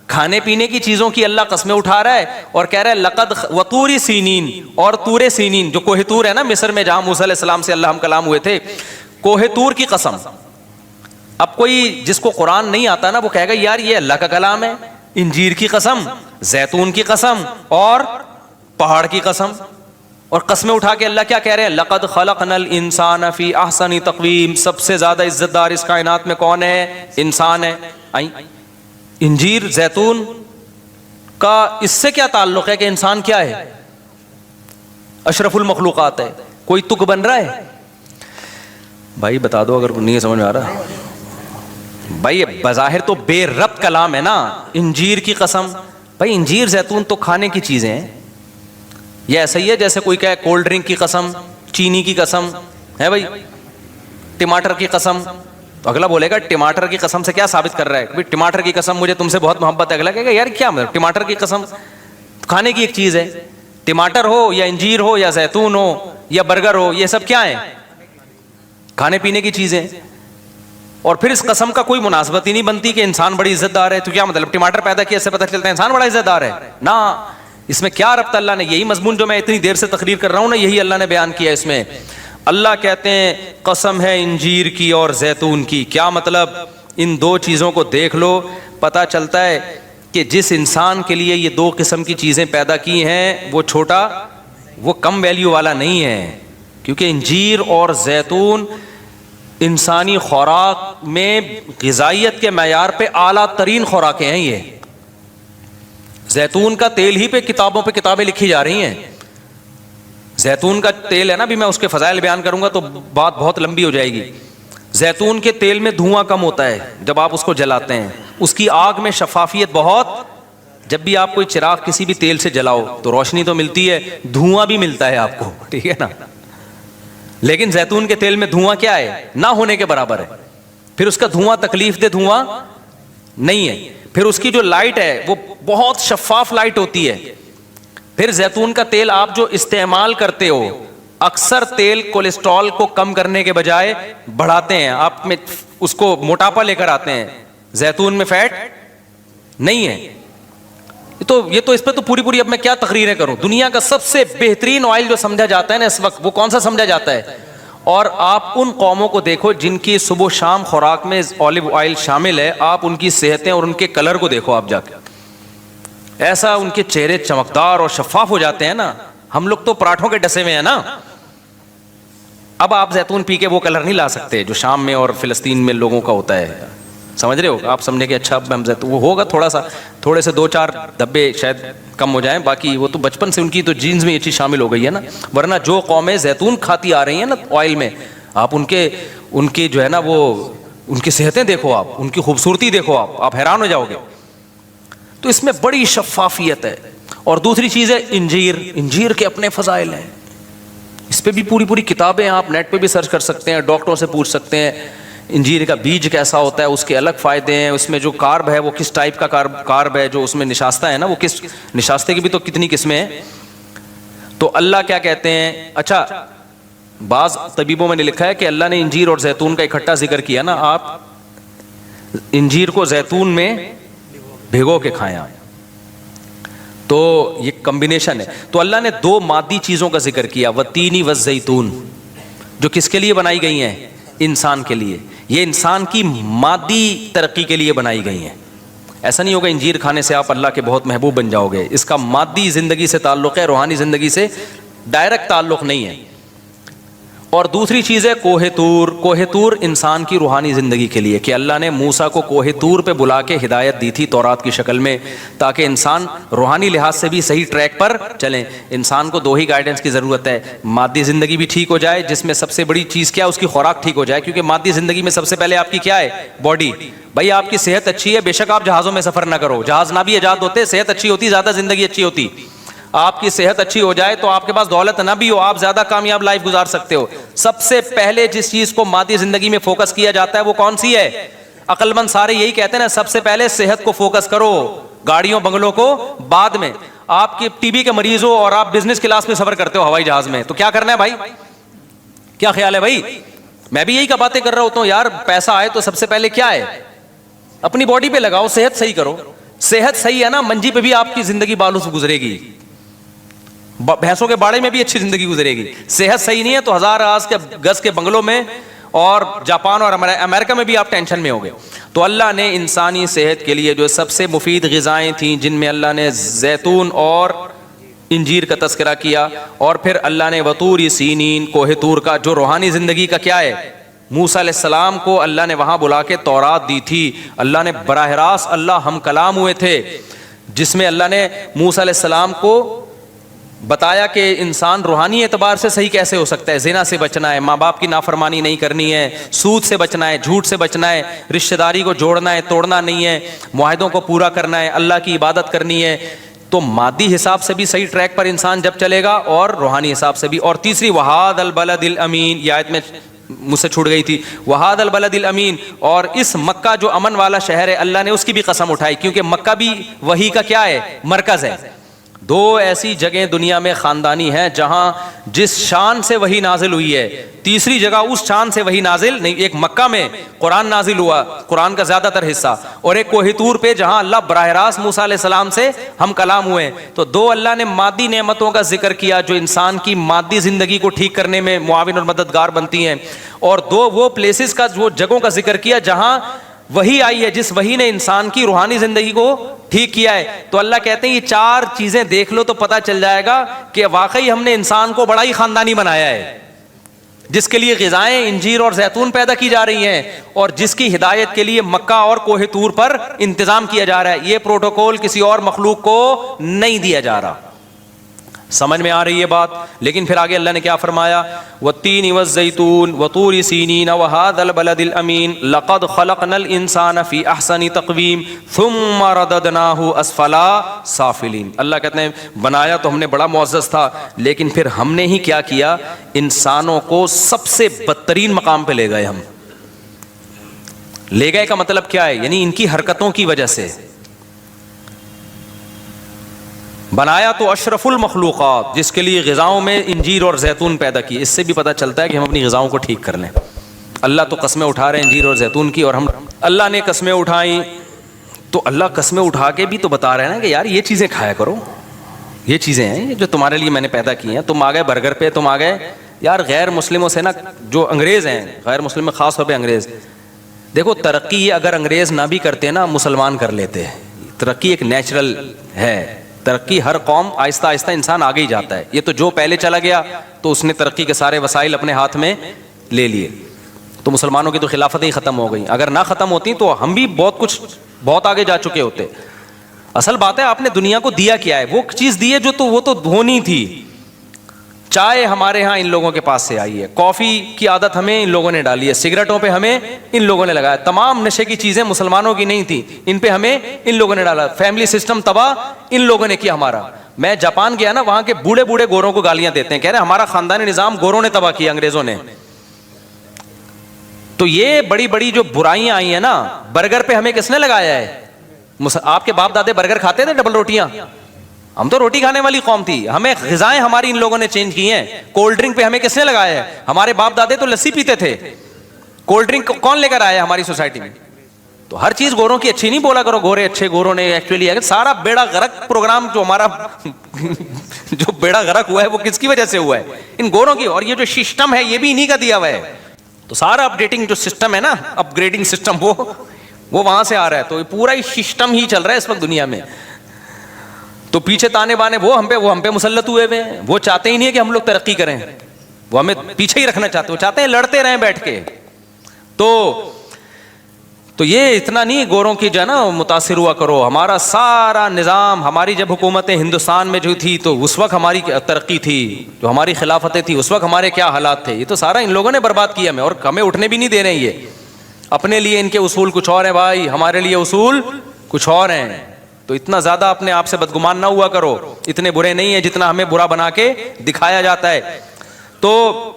کھانے پینے کی چیزوں کی اللہ قسمیں اٹھا رہا ہے اور کہہ رہا ہے لقد وطور سینین، اور طور سینین جو کوہ طور ہے نا مصر میں جہاں موسیٰ علیہ السلام سے اللہ ہم کلام ہوئے تھے، کوہ طور کی قسم۔ اب کوئی جس کو قرآن نہیں آتا نا وہ کہے گا یار یہ اللہ کا کلام ہے، انجیر کی قسم، زیتون کی قسم اور پہاڑ کی قسم، اور قسمیں اٹھا کے اللہ کیا کہہ رہے ہیں؟ لقد خلقنا الانسان فی احسن تقویم، سب سے زیادہ عزت دار اس کائنات میں کون ہے؟ انسان ہے۔ انجیر زیتون کا اس سے کیا تعلق ہے کہ انسان کیا ہے؟ اشرف المخلوقات ہے۔ کوئی تک بن رہا ہے؟ بھائی بتا دو اگر نہیں سمجھ میں آ رہا۔ بھائی بظاہر تو بے ربط کلام ہے نا، انجیر کی قسم۔ بھائی انجیر زیتون تو کھانے کی چیزیں ہیں، یہ ایسا ہی ہے جیسے کوئی کہے کولڈ ڈرنک کی قسم، چینی کی قسم ہے، بھائی ٹماٹر کی قسم، تو اگلا بولے گا ٹماٹر کی قسم سے کیا ثابت کر رہا ہے؟ بھائی ٹماٹر کی قسم مجھے تم سے بہت محبت ہے، اگلا کہے گا یار کیا مطلب ٹماٹر کی قسم، کھانے کی ایک چیز ہے، ٹماٹر ہو یا انجیر ہو یا زیتون ہو یا برگر ہو، یہ سب کیا ہیں؟ کھانے پینے کی چیزیں۔ اور پھر اس قسم کا کوئی مناسبت ہی نہیں بنتی کہ انسان بڑی عزت دار ہے، تو کیا مطلب ٹماٹر پیدا کیا اس سے پتہ چلتا ہے انسان بڑا عزت دار ہے؟ نہ، اس میں کیا ربط؟ اللہ نے یہی مضمون جو میں اتنی دیر سے تقریر کر رہا ہوں نا، یہی اللہ نے بیان کیا اس میں۔ اللہ کہتے ہیں قسم ہے انجیر کی اور زیتون کی۔ کیا مطلب؟ ان دو چیزوں کو دیکھ لو، پتہ چلتا ہے کہ جس انسان کے لیے یہ دو قسم کی چیزیں پیدا کی ہیں وہ چھوٹا، وہ کم ویلیو والا نہیں ہے، کیونکہ انجیر اور زیتون انسانی خوراک میں غذائیت کے معیار پہ اعلیٰ ترین خوراکیں ہیں۔ یہ زیتون کا تیل ہی پہ کتابوں پہ کتابیں لکھی جا رہی ہیں۔ زیتون کا تیل ہے نا، بھی میں اس کے فضائل بیان کروں گا تو بات بہت لمبی ہو جائے گی۔ زیتون کے تیل میں دھواں کم ہوتا ہے جب آپ اس کو جلاتے ہیں، اس کی آگ میں شفافیت بہت، جب بھی آپ کوئی چراغ کسی بھی تیل سے جلاؤ تو روشنی تو ملتی ہے، دھواں بھی ملتا ہے آپ کو، ٹھیک ہے نا، لیکن زیتون کے تیل میں دھواں کیا ہے؟ نہ ہونے کے برابر ہے۔ پھر اس کا دھواں تکلیف دہ دھواں نہیں ہے، پھر اس کی جو لائٹ ہے وہ بہت شفاف لائٹ ہوتی ہے۔ پھر زیتون کا تیل آپ جو استعمال کرتے ہو، اکثر تیل کولیسٹرول کو کم کرنے کے بجائے بڑھاتے ہیں، آپ میں اس کو موٹاپا لے کر آتے ہیں۔ زیتون میں فیٹ نہیں ہے۔ یہ تو اس پہ تو پوری اب میں کیا تقریریں کروں۔ دنیا کا سب سے بہترین آئل جو سمجھا جاتا ہے نا اس وقت، وہ کون سا سمجھا جاتا ہے؟ اور آپ ان قوموں کو دیکھو جن کی صبح و شام خوراک میں اولیو آئل شامل ہے، آپ ان کی صحتیں اور ان کے کلر کو دیکھو، آپ جا کے ایسا ان کے چہرے چمکدار اور شفاف ہو جاتے ہیں نا۔ ہم لوگ تو پراٹھوں کے ڈسے میں ہیں نا۔ اب آپ زیتون پی کے وہ کلر نہیں لا سکتے جو شام میں اور فلسطین میں لوگوں کا ہوتا ہے، سمجھ رہے ہو؟ آپ سمجھے کہ اچھا ہم زیتون، وہ ہوگا تھوڑے سے 2-4 دبے شاید کم ہو جائیں، باقی وہ تو بچپن سے ان کی تو جینز میں یہ چیز شامل ہو گئی ہے نا۔ ورنہ جو قومیں زیتون کھاتی آ رہی ہیں نا آئل میں، آپ ان کے جو ہے نا وہ ان کی صحتیں دیکھو، آپ ان کی خوبصورتی دیکھو، آپ حیران ہو جاؤ گے۔ تو اس میں بڑی شفافیت ہے۔ اور دوسری چیز ہے انجیر کے اپنے فضائل ہیں، اس پہ بھی پوری کتابیں آپ نیٹ پہ بھی سرچ کر سکتے ہیں، ڈاکٹروں سے پوچھ سکتے ہیں انجیر کا بیج کیسا ہوتا ہے، اس کے الگ فائدے ہیں، اس میں جو کارب ہے وہ کس ٹائپ کا کارب ہے، جو اس میں نشاستہ ہے نا وہ کس نشاستے کی بھی تو کتنی قسمیں ہیں۔ تو اللہ کیا کہتے ہیں؟ اچھا بعض طبیبوں میں نے لکھا ہے کہ اللہ نے انجیر اور زیتون کا اکٹھا ذکر کیا نا، آپ انجیر کو زیتون میں بھگو کے کھائیں آپ، تو یہ کمبینیشن ہے۔ تو اللہ نے 2 مادی چیزوں کا ذکر کیا، والتین والزیتون، جو کس کے لیے بنائی گئی ہیں؟ انسان کے لیے۔ یہ انسان کی مادی ترقی کے لیے بنائی گئی ہیں۔ ایسا نہیں ہوگا انجیر کھانے سے آپ اللہ کے بہت محبوب بن جاؤ گے، اس کا مادی زندگی سے تعلق ہے، روحانی زندگی سے ڈائریکٹ تعلق نہیں ہے۔ اور دوسری چیز ہے کوہ طور. کوہ طور انسان کی روحانی زندگی کے لیے, کہ اللہ نے موسیٰ کو کوہ طور پہ بلا کے ہدایت دی تھی تورات کی شکل میں, تاکہ انسان روحانی لحاظ سے بھی صحیح ٹریک پر چلیں. انسان کو دو ہی گائیڈنس کی ضرورت ہے, مادی زندگی بھی ٹھیک ہو جائے, جس میں سب سے بڑی چیز کیا, اس کی خوراک ٹھیک ہو جائے, کیونکہ مادی زندگی میں سب سے پہلے آپ کی کیا ہے, باڈی. بھائی آپ کی صحت اچھی ہے, بے شک آپ جہازوں میں سفر نہ کرو, جہاز نہ بھی ایجاد ہوتے, صحت اچھی ہوتی زیادہ زندگی اچھی ہوتی. آپ کی صحت اچھی ہو جائے تو آپ کے پاس دولت نہ بھی ہو, آپ زیادہ کامیاب لائف گزار سکتے ہو. سب سے پہلے جس چیز کو مادی زندگی میں فوکس کیا جاتا ہے وہ کون سی ہے؟ عقل مند سارے یہی کہتے ہیں نا, سب سے پہلے صحت کو فوکس کرو, گاڑیوں بنگلوں کو بعد میں. آپ کی ٹی بی کے مریض ہو اور آپ بزنس کلاس میں سفر کرتے ہو ہوائی جہاز میں, تو کیا کرنا ہے بھائی؟ کیا خیال ہے بھائی؟ میں بھی یہی کا باتیں کر رہا ہوتا ہوں یار, پیسہ آئے تو سب سے پہلے کیا ہے, اپنی باڈی پہ لگاؤ, صحت صحیح کرو. صحت صحیح ہے نا, منجی پہ بھی آپ کی زندگی بالوں سے گزرے گی, بھینسوں کے باڑے میں بھی اچھی زندگی گزرے گی. صحت صحیح نہیں ہے تو ہزار گز کے بنگلوں میں اور جاپان اور امریکہ میں بھی آپ ٹینشن میں ہوگے. تو اللہ نے انسانی صحت کے لیے جو سب سے مفید غذائیں تھیں, جن میں اللہ نے زیتون اور انجیر کا تذکرہ کیا, اور پھر اللہ نے وطور سینین, کوہ طور کا جو روحانی زندگی کا کیا ہے, موسیٰ علیہ السلام کو اللہ نے وہاں بلا کے تورات دی تھی. اللہ نے براہ راست اللہ ہم کلام ہوئے تھے, جس میں اللہ نے موسیٰ علیہ السلام کو بتایا کہ انسان روحانی اعتبار سے صحیح کیسے ہو سکتا ہے. زنا سے بچنا ہے, ماں باپ کی نافرمانی نہیں کرنی ہے, سود سے بچنا ہے, جھوٹ سے بچنا ہے, رشتہ داری کو جوڑنا ہے, توڑنا نہیں ہے, معاہدوں کو پورا کرنا ہے, اللہ کی عبادت کرنی ہے. تو مادی حساب سے بھی صحیح ٹریک پر انسان جب چلے گا, اور روحانی حساب سے بھی. اور تیسری وہاد البلد الامین, یہ آیت میں مجھ سے چھوٹ گئی تھی, وہاد البلد الامین, اور اس مکہ جو امن والا شہر ہے, اللہ نے اس کی بھی قسم اٹھائی, کیونکہ مکہ بھی وحی کا کیا ہے, مرکز ہے. دو ایسی جگہیں دنیا میں خاندانی ہیں جہاں جس شان سے وحی نازل ہوئی ہے, تیسری جگہ اس شان سے وحی نازل نہیں. ایک مکہ میں قرآن نازل ہوا, قرآن کا زیادہ تر حصہ, اور ایک کوہ طور پہ جہاں اللہ براہ راست موسیٰ علیہ السلام سے ہم کلام ہوئے. تو دو اللہ نے مادی نعمتوں کا ذکر کیا جو انسان کی مادی زندگی کو ٹھیک کرنے میں معاون اور مددگار بنتی ہیں, اور دو وہ پلیسز کا, وہ جگہوں کا ذکر کیا جہاں وہی آئی ہے, جس وہی نے انسان کی روحانی زندگی کو ٹھیک کیا ہے. تو اللہ کہتے ہیں یہ چار چیزیں دیکھ لو تو پتہ چل جائے گا کہ واقعی ہم نے انسان کو بڑا ہی خاندانی بنایا ہے, جس کے لیے غذائیں انجیر اور زیتون پیدا کی جا رہی ہیں, اور جس کی ہدایت کے لیے مکہ اور کوہ طور پر انتظام کیا جا رہا ہے. یہ پروٹوکول کسی اور مخلوق کو نہیں دیا جا رہا. سمجھ میں آ رہی ہے بات؟ لیکن پھر آگے اللہ نے کیا فرمایا, والتین والزیتون وطور سینین وہذا البلد الامین لقد خلقنا الانسان فی احسن تقویم ثم رددناہ اسفلا سافلین. اللہ کہتے ہیں بنایا تو ہم نے بڑا معزز تھا, لیکن پھر ہم نے ہی کیا کیا, انسانوں کو سب سے بدترین مقام پہ لے گئے. ہم لے گئے کا مطلب کیا ہے, یعنی ان کی حرکتوں کی وجہ سے بنایا تو اشرف المخلوقات, جس کے لیے غذاؤں میں انجیر اور زیتون پیدا کی. اس سے بھی پتہ چلتا ہے کہ ہم اپنی غذاؤں کو ٹھیک کر لیں. اللہ تو قسمیں اٹھا رہے ہیں انجیر اور زیتون کی, اور ہم اللہ نے قسمیں اٹھائیں تو اللہ قسمیں اٹھا کے بھی تو بتا رہے ہیں نا کہ یار یہ چیزیں کھایا کرو, یہ چیزیں ہیں جو تمہارے لیے میں نے پیدا کی ہیں. تم آ گئے برگر پہ, تم آ گئے یار غیر مسلموں سے نا, جو انگریز ہیں, غیر مسلم میں خاص طور پہ انگریز. دیکھو ترقی اگر انگریز نہ بھی کرتے نا, مسلمان کر لیتے. ترقی ایک نیچرل ہے, ترقی ہر قوم آہستہ آہستہ انسان آگے ہی جاتا ہے. یہ تو جو پہلے چلا گیا تو اس نے ترقی کے سارے وسائل اپنے ہاتھ میں لے لیے. تو مسلمانوں کی تو خلافتیں ہی ختم ہو گئیں. اگر نہ ختم ہوتی تو ہم بھی بہت آگے جا چکے ہوتے. اصل بات ہے آپ نے دنیا کو دیا کیا ہے, وہ چیز دی ہے جو تو وہ تو ہونی تھی. چائے ہمارے ہاں ان لوگوں کے پاس سے آئی ہے, کافی کی عادت ہمیں ان لوگوں نے ڈالی ہے, سگریٹوں پہ ہمیں ان لوگوں نے لگایا. تمام نشے کی چیزیں مسلمانوں کی نہیں تھی, ان پہ ہمیں ان لوگوں نے ڈالا. فیملی سسٹم تباہ ان لوگوں نے کیا ہمارا. میں جاپان گیا نا, وہاں کے بوڑھے بوڑھے گوروں کو گالیاں دیتے ہیں, کہہ رہے ہیں ہمارا خاندانی نظام گوروں نے تباہ کیا, انگریزوں نے. تو یہ بڑی بڑی جو برائیاں آئی ہیں نا, برگر پہ ہمیں کس نے لگایا ہے؟ آپ کے باپ دادے برگر کھاتے تھے, ڈبل روٹیاں؟ ہم تو روٹی کھانے والی قوم تھی. ہمیں غذائیں ہماری ان لوگوں نے چینج کی ہیں. کولڈ ڈرنک پہ ہمیں کس نے لگایا ہے؟ ہمارے باپ دادے تو لسی پیتے تھے, کولڈ ڈرنک کون لے کر آیا ہماری سوسائٹی میں؟ تو ہر چیز گوروں کی اچھی نہیں بولا کرو, گورے اچھے, گوروں نے ایکچولی سارا بیڑا غرق پروگرام جو ہمارا جو بیڑا غرق ہوا ہے وہ کس کی وجہ سے ہوا ہے؟ ان گوروں کی. اور یہ جو سسٹم ہے یہ بھی انہی کا دیا ہوا ہے. تو سارا اپڈیٹنگ جو سسٹم ہے نا, اپ گریڈنگ سسٹم, وہ وہاں سے آ رہا ہے. تو پورا ہی سسٹم ہی چل رہا ہے اس وقت دنیا میں. تو پیچھے تانے بانے وہ ہم پہ مسلط ہوئے ہوئے ہیں. وہ چاہتے ہی نہیں ہے کہ ہم لوگ ترقی کریں. وہ ہمیں پیچھے ہی رکھنا چاہتے ہیں, وہ چاہتے ہیں لڑتے رہیں بیٹھ کے. تو یہ اتنا نہیں گوروں کی جو ہے نا متاثر ہوا کرو. ہمارا سارا نظام, ہماری جب حکومتیں ہندوستان میں جو تھی تو اس وقت ہماری ترقی تھی, جو ہماری خلافتیں تھی اس وقت ہمارے کیا حالات تھے, یہ تو سارا ان لوگوں نے برباد کیا ہمیں, اور ہمیں اٹھنے بھی نہیں دے رہے ہیں. یہ اپنے لیے ان کے اصول کچھ اور ہیں بھائی, ہمارے لیے اصول کچھ اور ہیں. تو اتنا زیادہ اپنے آپ سے بدگمان نہ ہوا کرو, اتنے برے نہیں ہیں جتنا ہمیں برا بنا کے دکھایا جاتا ہے. تو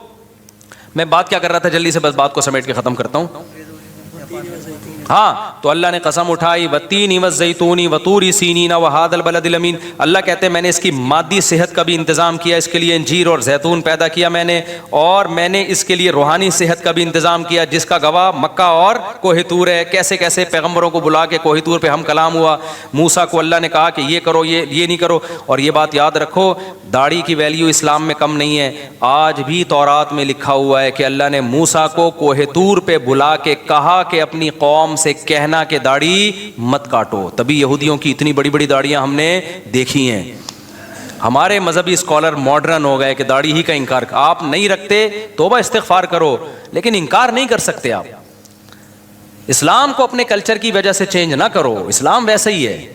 میں بات کیا کر رہا تھا, جلدی سے بس بات کو سمیٹ کے ختم کرتا ہوں. ہاں, تو اللہ نے قسم اٹھائی والتین والزیتون وطور سینین وہذا البلد الامین. اللہ کہتے ہیں میں نے اس کی مادی صحت کا بھی انتظام کیا, اس کے لیے انجیر اور زیتون پیدا کیا میں نے, اور میں نے اس کے لیے روحانی صحت کا بھی انتظام کیا, جس کا گواہ مکہ اور کوہ طور ہے. کیسے کیسے پیغمبروں کو بلا کے کوہ طور پہ ہم کلام ہوا. موسیٰ کو اللہ نے کہا کہ یہ کرو, یہ نہیں کرو. اور یہ بات یاد رکھو, داڑھی کی ویلیو اسلام میں کم نہیں ہے. آج بھی تورات میں لکھا ہوا ہے کہ اللہ نے موسیٰ کو کوہ طور پہ بلا کے کہا کہ اپنی قوم سے کہنا کہ داڑھی مت کاٹو. تبھی یہودیوں کی اتنی بڑی بڑی داڑیاں ہم نے دیکھی ہیں. ہمارے مذہبی اسکالر ماڈرن ہو گئے کہ داڑھی ہی کا انکار, آپ نہیں رکھتے توبہ استغفار کرو, لیکن انکار نہیں کر سکتے آپ. اسلام کو اپنے کلچر کی وجہ سے چینج نہ کرو, اسلام ویسا ہی ہے.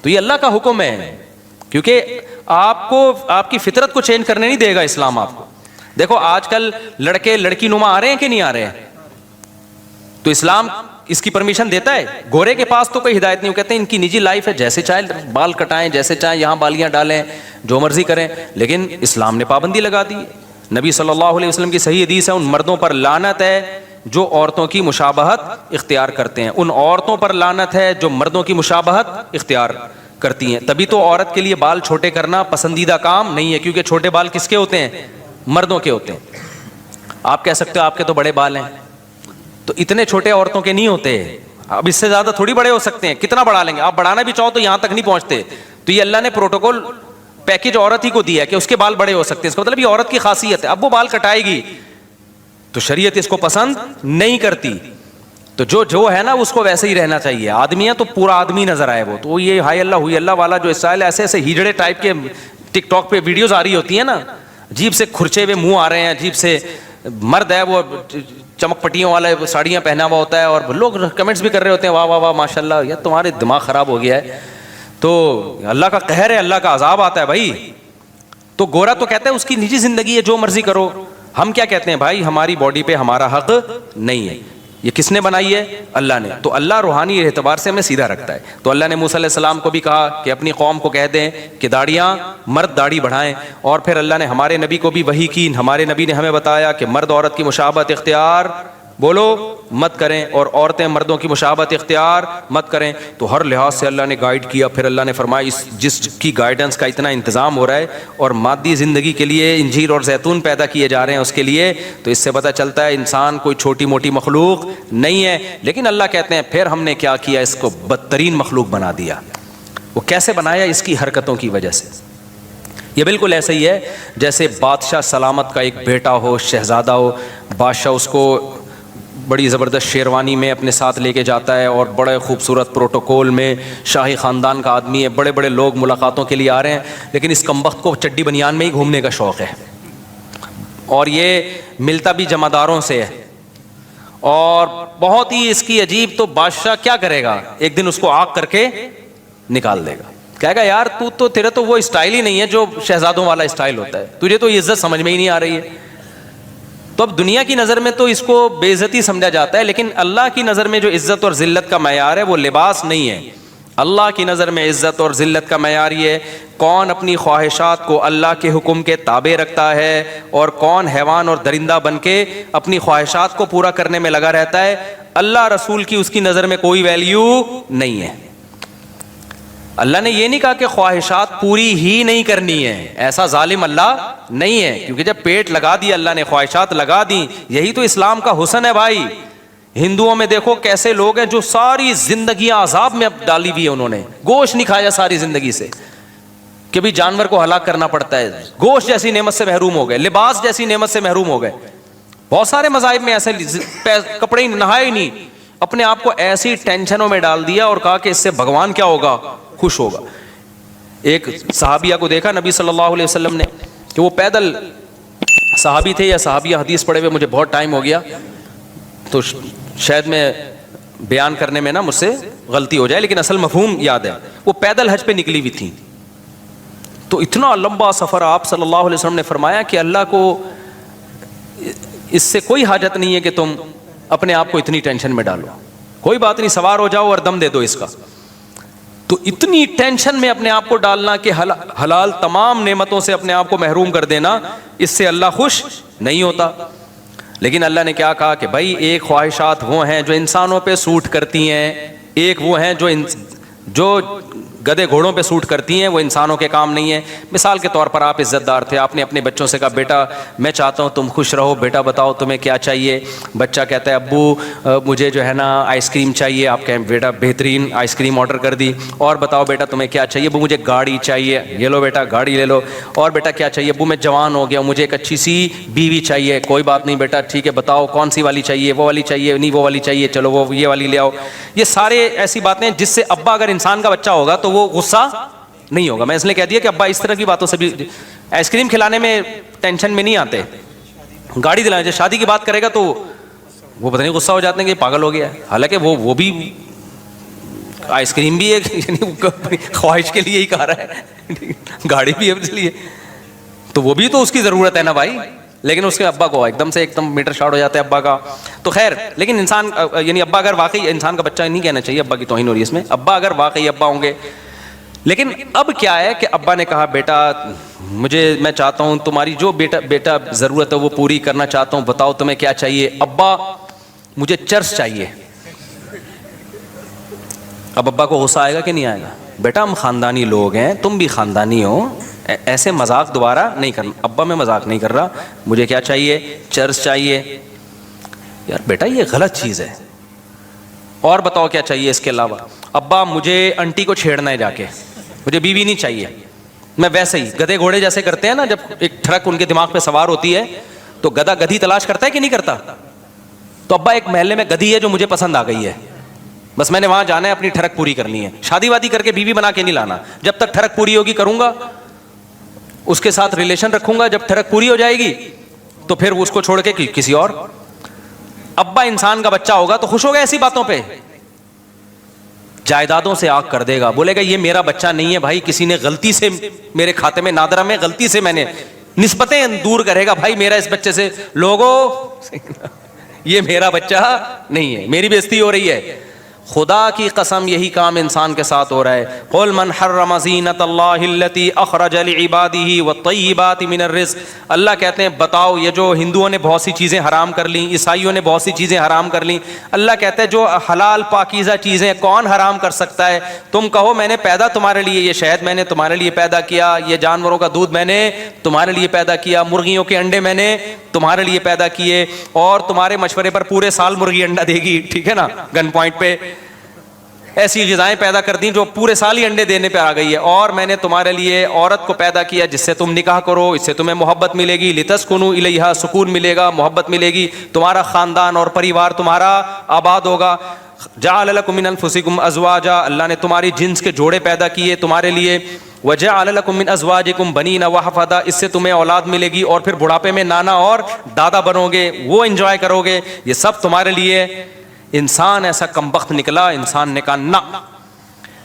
تو یہ اللہ کا حکم ہے, کیونکہ آپ کو آپ کی فطرت کو چینج کرنے نہیں دے گا اسلام آپ کو. دیکھو آج کل لڑکے لڑکی نما آ رہے ہیں کہ نہیں آ رہے ہیں, تو اسلام اس کی پرمیشن دیتا ہے. گورے کے پاس تو کوئی ہدایت نہیں, وہ کہتے ہیں ان کی نجی لائف ہے, جیسے چاہے بال کٹائیں, جیسے چاہیں یہاں بالیاں ڈالیں, جو مرضی کریں. لیکن اسلام نے پابندی لگا دی. نبی صلی اللہ علیہ وسلم کی صحیح حدیث ہے, ان مردوں پر لعنت ہے جو عورتوں کی مشابہت اختیار کرتے ہیں, ان عورتوں پر لعنت ہے جو مردوں کی مشابہت اختیار کرتی ہیں. تبھی تو عورت کے لیے بال چھوٹے کرنا پسندیدہ کام نہیں ہے, کیونکہ چھوٹے بال کس کے ہوتے ہیں, مردوں کے ہوتے ہیں. آپ کہہ سکتے ہو آپ کے تو بڑے بال ہیں, تو اتنے چھوٹے عورتوں کے نہیں ہوتے. اب اس سے زیادہ تھوڑی بڑے ہو سکتے ہیں, کتنا بڑھا لیں گے آپ, بڑھانا بھی چاہو تو یہاں تک نہیں پہنچتے. تو یہ اللہ نے پروٹوکول پیکج عورت ہی کو دیا ہے کہ اس کے بال بڑے ہو سکتے ہیں. اس کا مطلب یہ عورت کی خاصیت ہے. اب وہ بال کٹائے گی تو شریعت اس کو پسند نہیں کرتی. تو جو ہے نا اس کو ویسے ہی رہنا چاہیے. آدمی ہے تو پورا آدمی نظر آئے وہ. تو یہ ہائی اللہ ہوئی اللہ والا جو اسٹائل, ایسے ایسے ہیجڑے ٹائپ کے ٹک ٹاک پہ ویڈیوز آ رہی ہوتی ہیں نا, عجیب سے کھرچے ہوئے منہ آ رہے ہیں, عجیب سے مرد ہے وہ چمک پٹیوں والا ساڑیاں پہنا ہوا ہوتا ہے, اور لوگ کمنٹس بھی کر رہے ہوتے ہیں واہ واہ واہ ماشاء اللہ, یا تمہارے دماغ خراب ہو گیا ہے. تو اللہ کا قہر ہے, اللہ کا عذاب آتا ہے بھائی. تو گورا تو کہتا ہے اس کی نجی زندگی ہے, جو مرضی کرو. ہم کیا کہتے ہیں بھائی, ہماری باڈی پہ ہمارا حق نہیں ہے. یہ کس نے بنائی ہے, اللہ نے. تو اللہ روحانی اعتبار سے ہمیں سیدھا رکھتا ہے. تو اللہ نے موسیٰ علیہ السلام کو بھی کہا کہ اپنی قوم کو کہہ دیں کہ داڑیاں, مرد داڑھی بڑھائیں. اور پھر اللہ نے ہمارے نبی کو بھی وحی کی, ہمارے نبی نے ہمیں بتایا کہ مرد عورت کی مشابہت اختیار بولو مت کریں, اور عورتیں مردوں کی مشابہت اختیار مت کریں. تو ہر لحاظ سے اللہ نے گائیڈ کیا. پھر اللہ نے فرمایا جس کی گائیڈنس کا اتنا انتظام ہو رہا ہے اور مادی زندگی کے لیے انجیر اور زیتون پیدا کیے جا رہے ہیں اس کے لیے, تو اس سے پتہ چلتا ہے انسان کوئی چھوٹی موٹی مخلوق نہیں ہے. لیکن اللہ کہتے ہیں پھر ہم نے کیا کیا, اس کو بدترین مخلوق بنا دیا. وہ کیسے بنایا, اس کی حرکتوں کی وجہ سے. یہ بالکل ایسا ہی ہے جیسے بادشاہ سلامت کا ایک بیٹا ہو, شہزادہ ہو, بادشاہ اس کو بڑی زبردست شیروانی میں اپنے ساتھ لے کے جاتا ہے, اور بڑے خوبصورت پروٹوکول میں, شاہی خاندان کا آدمی ہے, بڑے بڑے لوگ ملاقاتوں کے لیے آ رہے ہیں, لیکن اس کمبخت کو چڈی بنیان میں ہی گھومنے کا شوق ہے, اور یہ ملتا بھی جمعداروں سے ہے, اور بہت ہی اس کی عجیب. تو بادشاہ کیا کرے گا, ایک دن اس کو آگ کر کے نکال دے گا, کہے گا یار تو تیرے تو وہ اسٹائل ہی نہیں ہے جو شہزادوں والا اسٹائل ہوتا ہے, تجھے تو عزت سمجھ میں ہی نہیں آ رہی ہے. تو اب دنیا کی نظر میں تو اس کو بے عزتی سمجھا جاتا ہے, لیکن اللہ کی نظر میں جو عزت اور ذلت کا معیار ہے وہ لباس نہیں ہے. اللہ کی نظر میں عزت اور ذلت کا معیار یہ ہے کون اپنی خواہشات کو اللہ کے حکم کے تابع رکھتا ہے, اور کون حیوان اور درندہ بن کے اپنی خواہشات کو پورا کرنے میں لگا رہتا ہے. اللہ رسول کی اس کی نظر میں کوئی ویلیو نہیں ہے. اللہ نے یہ نہیں کہا کہ خواہشات پوری ہی نہیں کرنی ہے, ایسا ظالم اللہ نہیں ہے, کیونکہ جب پیٹ لگا دیا اللہ نے, خواہشات لگا دی, یہی تو اسلام کا حسن ہے بھائی. ہندوؤں میں دیکھو کیسے لوگ ہیں جو ساری زندگیاں عذاب میں ڈالی ہوئی ہے, انہوں نے گوشت نہیں کھایا ساری زندگی سے, کہ بھی جانور کو ہلاک کرنا پڑتا ہے, گوشت جیسی نعمت سے محروم ہو گئے, لباس جیسی نعمت سے محروم ہو گئے. بہت سارے مذاہب میں ایسے کپڑے نہائے ہی نہیں, اپنے آپ کو ایسی ٹینشنوں میں ڈال دیا اور کہا کہ اس سے بھگوان کیا ہوگا, خوش ہوگا. ایک صحابیہ کو دیکھا نبی صلی اللہ علیہ وسلم نے کہ وہ پیدل صحابی تھے یا صحابیہ، حدیث پڑھے ہوئے مجھے بہت ٹائم ہو گیا تو شاید میں بیان کرنے میں نا مجھ سے غلطی ہو جائے، لیکن اصل مفہوم یاد ہے. وہ پیدل حج پہ نکلی ہوئی تھیں، تو اتنا لمبا سفر آپ صلی اللہ علیہ وسلم نے فرمایا کہ اللہ کو اس سے کوئی حاجت نہیں ہے کہ تم اپنے آپ کو اتنی ٹینشن میں ڈالو، کوئی بات نہیں، سوار ہو جاؤ اور دم دے دو اس کا. تو اتنی ٹینشن میں اپنے آپ کو ڈالنا کہ حلال تمام نعمتوں سے اپنے آپ کو محروم کر دینا، اس سے اللہ خوش نہیں ہوتا. لیکن اللہ نے کیا کہا کہ بھائی ایک خواہشات وہ ہیں جو انسانوں پہ سوٹ کرتی ہیں، ایک وہ ہیں جو گدے گھوڑوں پہ سوٹ کرتی ہیں، وہ انسانوں کے کام نہیں ہیں. مثال کے طور پر آپ عزت دار تھے، آپ نے اپنے بچوں سے کہا بیٹا میں چاہتا ہوں تم خوش رہو، بیٹا بتاؤ تمہیں کیا چاہیے. بچہ کہتا ہے ابو مجھے جو ہے نا آئس کریم چاہیے. آپ کہیں بیٹا بہترین آئس کریم آرڈر کر دی. اور بتاؤ بیٹا تمہیں کیا چاہیے. ابو مجھے گاڑی چاہیے. یہ لو بیٹا گاڑی لے لو. اور بیٹا کیا چاہیے. ابو میں جوان ہو گیا، مجھے ایک اچھی سی بیوی چاہیے. کوئی بات نہیں بیٹا ٹھیک ہے، بتاؤ کون سی والی چاہیے. وہ والی چاہیے. نہیں وہ والی چاہیے، چلو وہ یہ والی لے آؤ. یہ سارے ایسی باتیں ہیں جس سے ابا اگر انسان کا بچہ ہوگا تو وہ غصہ نہیں ہوگا. میں اس لیے کہہ دیا کہ ابا اس طرح کی باتوں سے بھی، آئس کریم کھلانے میں ٹینشن میں نہیں آتے، گاڑی دلانے. جب شادی کی بات کرے گا تو وہ پتہ نہیں غصہ ہو جاتے ہیں کہ پاگل ہو گیا ہے. حالانکہ وہ بھی آئس کریم بھی ہے، یعنی خواہش کے لیے ہی کہا رہا ہے، گاڑی بھی ہے اس لیے، تو وہ بھی تو اس کی ضرورت ہے نا بھائی. لیکن اس کے ابا کو ایک دم میٹر شارٹ ہو جاتا ہے ابا کا. تو خیر، لیکن انسان یعنی ابا اگر واقعی انسان کا بچہ نہیں کہنا چاہیے، ابا کی توہین ہو رہی ہے اس میں. ابا اگر واقعی ابا ہوں گے، لیکن اب کیا ہے کہ ابا نے کہا بیٹا میں چاہتا ہوں تمہاری جو بیٹا ضرورت ہے وہ پوری کرنا چاہتا ہوں، بتاؤ تمہیں کیا چاہیے. ابا مجھے چرس چاہیے. اب ابا کو غصہ آئے گا کہ نہیں آئے گا؟ بیٹا ہم خاندانی لوگ ہیں، تم بھی خاندانی ہو، ایسے مذاق دوبارہ نہیں کرنا. ابا میں مذاق نہیں کر رہا، مجھے کیا چاہیے؟ چرس چاہیے. یار بیٹا یہ غلط چیز ہے. اور بتاؤ کیا چاہیے اس کے علاوہ؟ ابا مجھے انٹی کو چھیڑنا ہے جا کے، مجھے بیوی نہیں چاہیے. میں ویسے ہی گدھے گھوڑے جیسے کرتے ہیں نا، جب ایک ٹرک ان کے دماغ پہ سوار ہوتی ہے تو گدھا گدھی تلاش کرتا ہے کہ نہیں کرتا؟ تو ابا ایک محلے میں گدھی ہے جو مجھے پسند آ گئی ہے، بس میں نے وہاں جانا ہے، اپنی ٹھڑک پوری کرنی ہے. شادی وادی کر کے بیوی بنا کے نہیں لانا. جب تک ٹھڑک پوری ہوگی کروں گا، اس کے ساتھ ریلیشن رکھوں گا. جب ٹھڑک پوری ہو جائے گی تو پھر اس کو چھوڑ کے کسی اور. ابا انسان کا بچہ ہوگا تو خوش ہوگا ایسی باتوں پہ، جائیدادوں سے آگ کر دے گا، بولے گا یہ میرا بچہ نہیں ہے بھائی، کسی نے غلطی سے میرے کھاتے میں نادرہ میں غلطی سے میں نے، نسبتیں دور کرے گا بھائی میرا اس بچے سے، لوگوں یہ میرا بچہ نہیں ہے، میری بے عزتی ہو رہی ہے. خدا کی قسم یہی کام انسان کے ساتھ ہو رہا ہے. قل من حرم زینت اللہ التی اخرج لعبادہ والطیبات من الرزق. اللہ کہتے ہیں بتاؤ، یہ جو ہندوؤں نے بہت سی چیزیں حرام کر لیں، عیسائیوں نے بہت سی چیزیں حرام کر لیں، اللہ کہتے ہیں جو حلال پاکیزہ چیزیں کون حرام کر سکتا ہے؟ تم کہو میں نے پیدا تمہارے لیے، یہ شہد میں نے تمہارے لیے پیدا کیا، یہ جانوروں کا دودھ میں نے تمہارے لیے پیدا کیا، مرغیوں کے انڈے میں نے تمہارے لیے پیدا کیے، اور تمہارے مشورے پر پورے سال مرغی انڈا دے گی، ٹھیک ہے نا، گن پوائنٹ پہ ایسی غذائیں پیدا کر دیں جو پورے سال ہی انڈے دینے پہ آ گئی ہے. اور میں نے تمہارے لیے عورت کو پیدا کیا جس سے تم نکاح کرو، اس سے تمہیں محبت ملے گی، لتسکنوا الیہا، سکون ملے گا، محبت ملے گی، تمہارا خاندان اور پریوار تمہارا آباد ہوگا. جعل لکم من انفسکم ازواجا، اللہ نے تمہاری جنس کے جوڑے پیدا کیے تمہارے لیے. وجعل لکم من ازواجکم بنین وحفدا، اس سے تمہیں اولاد ملے گی اور پھر بڑھاپے میں نانا اور دادا بنو گے، وہ انجوائے کرو گے، یہ سب تمہارے لیے. انسان ایسا کمبخت نکلا، انسان نے کہا نہ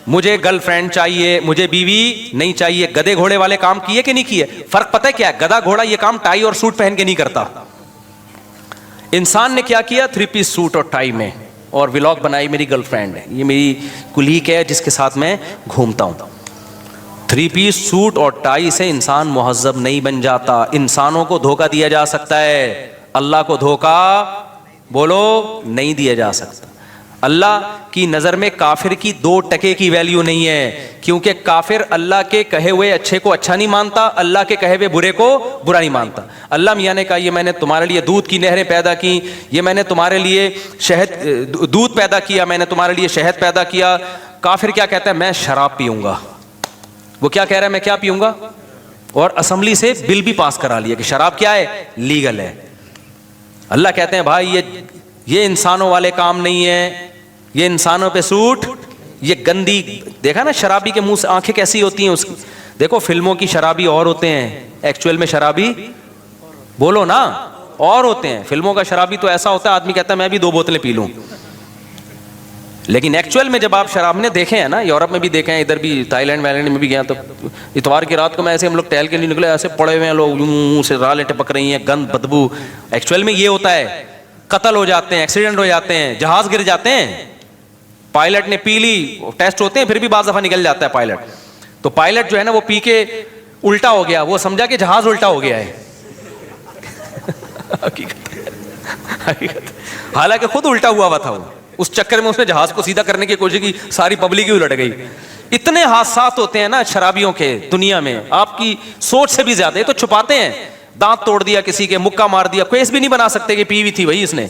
مجھے گرل فرینڈ چاہیے، مجھے بیوی نہیں چاہیے. گدے گھوڑے والے کام کیے کہ نہیں کیے؟ فرق پتہ ہے کیا ہے؟ گدھا گھوڑا یہ کام ٹائی اور سوٹ پہن کے نہیں کرتا. انسان نے کیا کیا؟ 3 پیس سوٹ اور ٹائی میں، اور ولاگ بنائی میری گرل فرینڈ ہے، یہ میری کلیگ ہے جس کے ساتھ میں گھومتا ہوں. 3 پیس سوٹ اور ٹائی سے انسان مہذب نہیں بن جاتا. انسانوں کو دھوکہ دیا جا سکتا ہے، اللہ کو دھوکہ بولو نہیں دیا جا سکتا. اللہ کی نظر میں کافر کی 2 ٹکے کی ویلیو نہیں ہے، کیونکہ کافر اللہ کے کہے ہوئے اچھے کو اچھا نہیں مانتا، اللہ کے کہے ہوئے برے کو برا نہیں مانتا. اللہ میاں نے کہا یہ میں نے تمہارے لیے دودھ کی نہریں پیدا کی، یہ میں نے تمہارے لیے دودھ پیدا کیا، میں نے تمہارے لیے شہد پیدا کیا. کافر کیا کہتا ہے؟ میں شراب پیوں گا. وہ کیا کہہ رہا ہے؟ میں کیا پیوں گا؟ اور اسمبلی سے بل بھی پاس کرا لیا کہ شراب کیا ہے؟ لیگل ہے. اللہ کہتے ہیں بھائی یہ انسانوں والے کام نہیں ہے، یہ انسانوں پہ سوٹ، یہ گندی. دیکھا نا شرابی کے منہ سے آنکھیں کیسی ہوتی ہیں اس کی؟ دیکھو فلموں کی شرابی اور ہوتے ہیں، ایکچوئل میں شرابی بولو نا. اور ہوتے ہیں فلموں کا شرابی تو ایسا ہوتا ہے آدمی کہتا ہے میں بھی 2 بوتلیں پی لوں, لیکن ایکچوئل میں جب آپ شراب نے دیکھے ہیں نا, یورپ میں بھی دیکھے ہیں, ادھر بھی تھائی لینڈ وائلینڈ میں بھی گیا, تو اتوار کی رات کو میں ایسے ہم لوگ ٹہل کے نہیں نکلے, ایسے پڑے ہوئے ہیں لوگ, منہ سے رالیں ٹپک رہی ہیں, گند بدبو. ایکچوئل میں یہ ہوتا ہے, قتل ہو جاتے ہیں, ایکسیڈنٹ ہو جاتے ہیں, جہاز گر جاتے ہیں. پائلٹ نے پی لی, ٹیسٹ ہوتے ہیں, پھر بھی بعض دفعہ نکل جاتا ہے پائلٹ. تو پائلٹ جو ہے نا وہ پی کے الٹا ہو گیا, وہ سمجھا کہ جہاز الٹا ہو گیا ہے. حالانکہ خود الٹا ہوا تھا وہ, اس چکر میں اس نے جہاز کو سیدھا کرنے کی کوشش کی, ساری پبلک ہی الٹ گئی. اتنے حادثات ہوتے ہیں نا شرابیوں کے دنیا میں, آپ کی سوچ سے بھی زیادہ. یہ تو چھپاتے ہیں, دانت توڑ دیا کسی کے, مکہ مار دیا, کیس بھی نہیں بنا سکتے کہ پی ہوئی تھی وہی اس نے.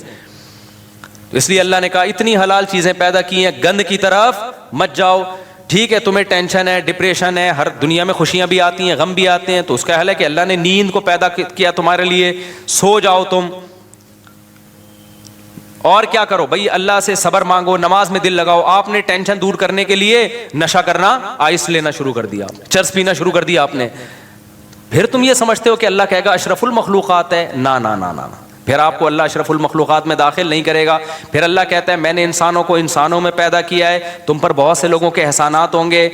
اس لیے اللہ نے کہا اتنی حلال چیزیں پیدا کی ہیں, گند کی طرف مت جاؤ. ٹھیک ہے تمہیں ٹینشن ہے, ڈپریشن ہے, ہر دنیا میں خوشیاں بھی آتی ہیں, غم بھی آتے ہیں, تو اس کا حل ہے کہ اللہ نے نیند کو پیدا کیا تمہارے لیے, سو جاؤ تم. اور کیا کرو بھائی, اللہ سے صبر مانگو, نماز میں دل لگاؤ. آپ نے ٹینشن دور کرنے کے لیے نشہ کرنا, آئس لینا شروع کر دیا, چرس پینا شروع کر دیا آپ نے. پھر تم یہ سمجھتے ہو کہ اللہ کہے گا اشرف المخلوقات ہے, نا نا نا نا, پھر آپ کو اللہ اشرف المخلوقات میں داخل نہیں کرے گا. پھر اللہ کہتا ہے میں نے انسانوں کو انسانوں میں پیدا کیا ہے, تم پر بہت سے لوگوں کے احسانات ہوں گے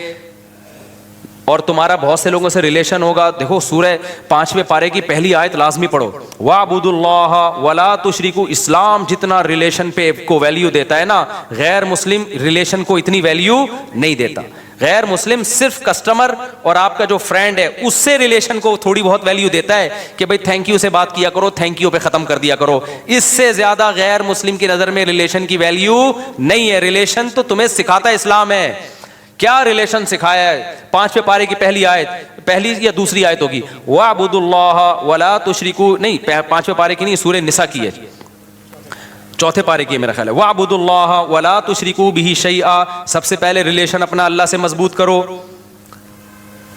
اور تمہارا بہت سے لوگوں سے ریلیشن ہوگا. دیکھو سورہ 5ویں پارے کی پہلی آیت لازمی پڑھو, وَاعْبُدُوا اللَّهَ وَلَا تُشْرِكُوا. اسلام جتنا ریلیشن پہ کو ویلیو دیتا ہے نا, غیر مسلم ریلیشن کو اتنی ویلیو نہیں دیتا. غیر مسلم صرف کسٹمر اور آپ کا جو فرینڈ ہے اس سے ریلیشن کو تھوڑی بہت ویلیو دیتا ہے کہ بھائی تھینک یو سے بات کیا کرو, تھینک یو پہ ختم کر دیا کرو. اس سے زیادہ غیر مسلم کی نظر میں ریلیشن کی ویلیو نہیں ہے. ریلیشن تو تمہیں سکھاتا اسلام ہے. کیا ریلیشن سکھایا ہے؟ 5ویں پارے کی پہلی آیت, پہلی یا دوسری آیت ہوگی, وَاعْبُدُوا اللَّهَ وَلَا تُشْرِكُوا, نہیں 5ویں پارے کی نہیں, سورہ نساء کی ہے, 4تھے پارے کی ہے میرا خیال ہے. وَاعْبُدُوا اللَّهَ وَلَا تُشْرِكُوا بِهِ شَيْئًا. سب سے پہلے ریلیشن اپنا اللہ سے مضبوط کرو.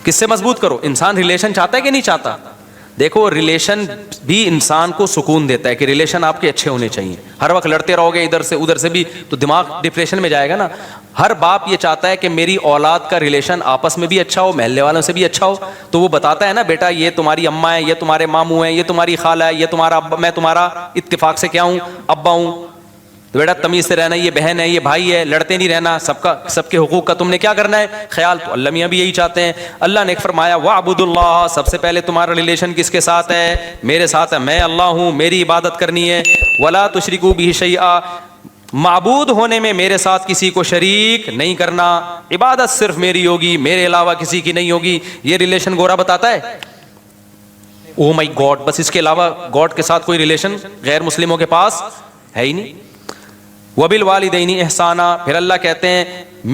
کس سے مضبوط کرو؟ انسان ریلیشن چاہتا ہے کہ نہیں چاہتا؟ دیکھو ریلیشن بھی انسان کو سکون دیتا ہے کہ ریلیشن آپ کے اچھے ہونے چاہیے. ہر وقت لڑتے رہو گے ادھر سے ادھر سے بھی تو دماغ ڈپریشن میں جائے گا نا. ہر باپ یہ چاہتا ہے کہ میری اولاد کا ریلیشن آپس میں بھی اچھا ہو, محلے والوں سے بھی اچھا ہو. تو وہ بتاتا ہے نا, بیٹا یہ تمہاری اماں ہے, یہ تمہارے ماموں ہیں, یہ تمہاری خالہ ہے, یہ تمہارا ابا, میں تمہارا اتفاق سے کیا ہوں, ابا ہوں. تو بیٹا تمیز سے رہنا, یہ بہن ہے, یہ بھائی ہے, لڑتے نہیں رہنا, سب کے حقوق کا تم نے کیا کرنا ہے خیال. تو اللہ میاں بھی یہی چاہتے ہیں. اللہ نے فرمایا وَاعْبُدُوا اللَّهَ, سب سے پہلے تمہارا ریلیشن کس کے ساتھ ہے؟ میرے ساتھ ہے, میں اللہ ہوں, میری عبادت کرنی ہے. وَلَا تُشْرِكُوا بِهِ شَيْئًا, معبود ہونے میں میرے ساتھ کسی کو شریک نہیں کرنا, عبادت صرف میری ہوگی, میرے علاوہ کسی کی نہیں ہوگی. یہ ریلیشن گورا بتاتا ہے, او مائی گاڈ, بس اس کے علاوہ گاڈ کے ساتھ کوئی ریلیشن غیر مسلموں کے پاس ہے ہی نہیں. وَبِالْوَالِدَيْنِ احسانا, پھر اللہ کہتے ہیں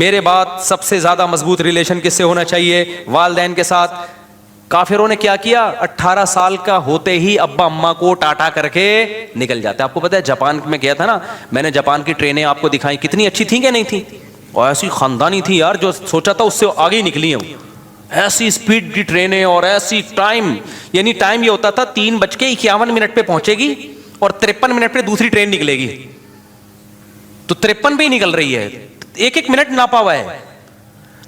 میرے بعد سب سے زیادہ مضبوط ریلیشن کس سے ہونا چاہیے؟ والدین کے ساتھ. کافروں نے کیا کیا, 18 سال کا ہوتے ہی ابا اماں کو ٹاٹا کر کے نکل جاتے. آپ کو پتا ہے جاپان میں گیا تھا نا, میں نے جاپان کی ٹرینیں آپ کو دکھائی, کتنی اچھی تھیں کہ نہیں تھیں, اور ایسی خاندانی تھی یار, جو سوچا تھا اس سے آگے ہی نکلی ہیں. ایسی اسپیڈ کی ٹرینیں اور ایسی ٹائم, یعنی ٹائم یہ ہوتا تھا 3:51 پہ پہنچے گی اور 53 منٹ پہ دوسری ٹرین نکلے گی, تو 53 پہ ہی نکل رہی ہے, ایک ایک منٹ ناپا ہوا ہے.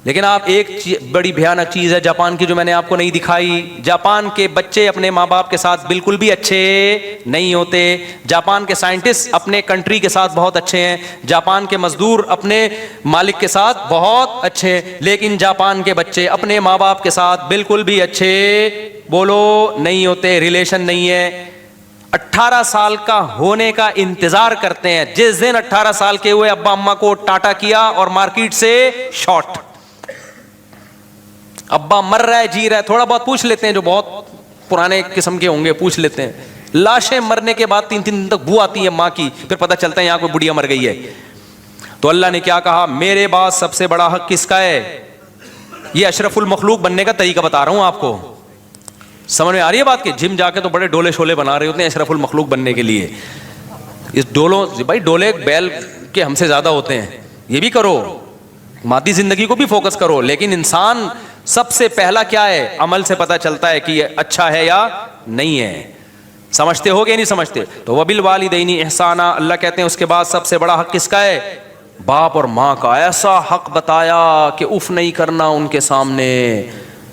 لیکن آپ ایک بڑی بھیانک چیز ہے جاپان کی جو میں نے آپ کو نہیں دکھائی, جاپان کے بچے اپنے ماں باپ کے ساتھ بالکل بھی اچھے نہیں ہوتے. جاپان کے سائنٹسٹ اپنے کنٹری کے ساتھ بہت اچھے ہیں, جاپان کے مزدور اپنے مالک کے ساتھ بہت اچھے ہیں, لیکن جاپان کے بچے اپنے ماں باپ کے ساتھ بالکل بھی اچھے بولو نہیں ہوتے. ریلیشن نہیں ہے. 18 سال کا ہونے کا انتظار کرتے ہیں, جس دن 18 سال کے ہوئے ابا اماں کو ٹاٹا کیا اور مارکیٹ سے شارٹ. ابا مر رہا ہے, جی رہا ہے, تھوڑا بہت پوچھ لیتے ہیں, جو بہت پرانے قسم کے ہوں گے پوچھ لیتے ہیں. لاشیں مرنے کے بعد 3 دن تک بو آتی ہے ماں کی, پھر پتہ چلتا ہے یہاں کوئی بڑھیا مر گئی ہے. تو اللہ نے کیا کہا, میرے بعد سب سے بڑا حق کس کا ہے؟ یہ اشرف المخلوق بننے کا طریقہ بتا رہا ہوں آپ کو. سمجھ میں آ رہی ہے بات کہ جم جا کے تو بڑے ڈولے شولے بنا رہے ہوتے ہیں اشرف المخلوق بننے کے لیے. اس ڈولوں بھائی, ڈولے بیل کے ہم سے زیادہ ہوتے ہیں. یہ بھی کرو, مادی زندگی کو بھی فوکس کرو, لیکن انسان سب سے پہلا کیا ہے؟ عمل سے پتہ چلتا ہے کہ یہ اچھا ہے یا نہیں ہے. سمجھتے ہو کہ نہیں سمجھتے؟ تو وبالوالدین احسانا, اللہ کہتے ہیں اس کے بعد سب سے بڑا حق کس کا ہے؟ باپ اور ماں کا. ایسا حق بتایا کہ اف نہیں کرنا ان کے سامنے,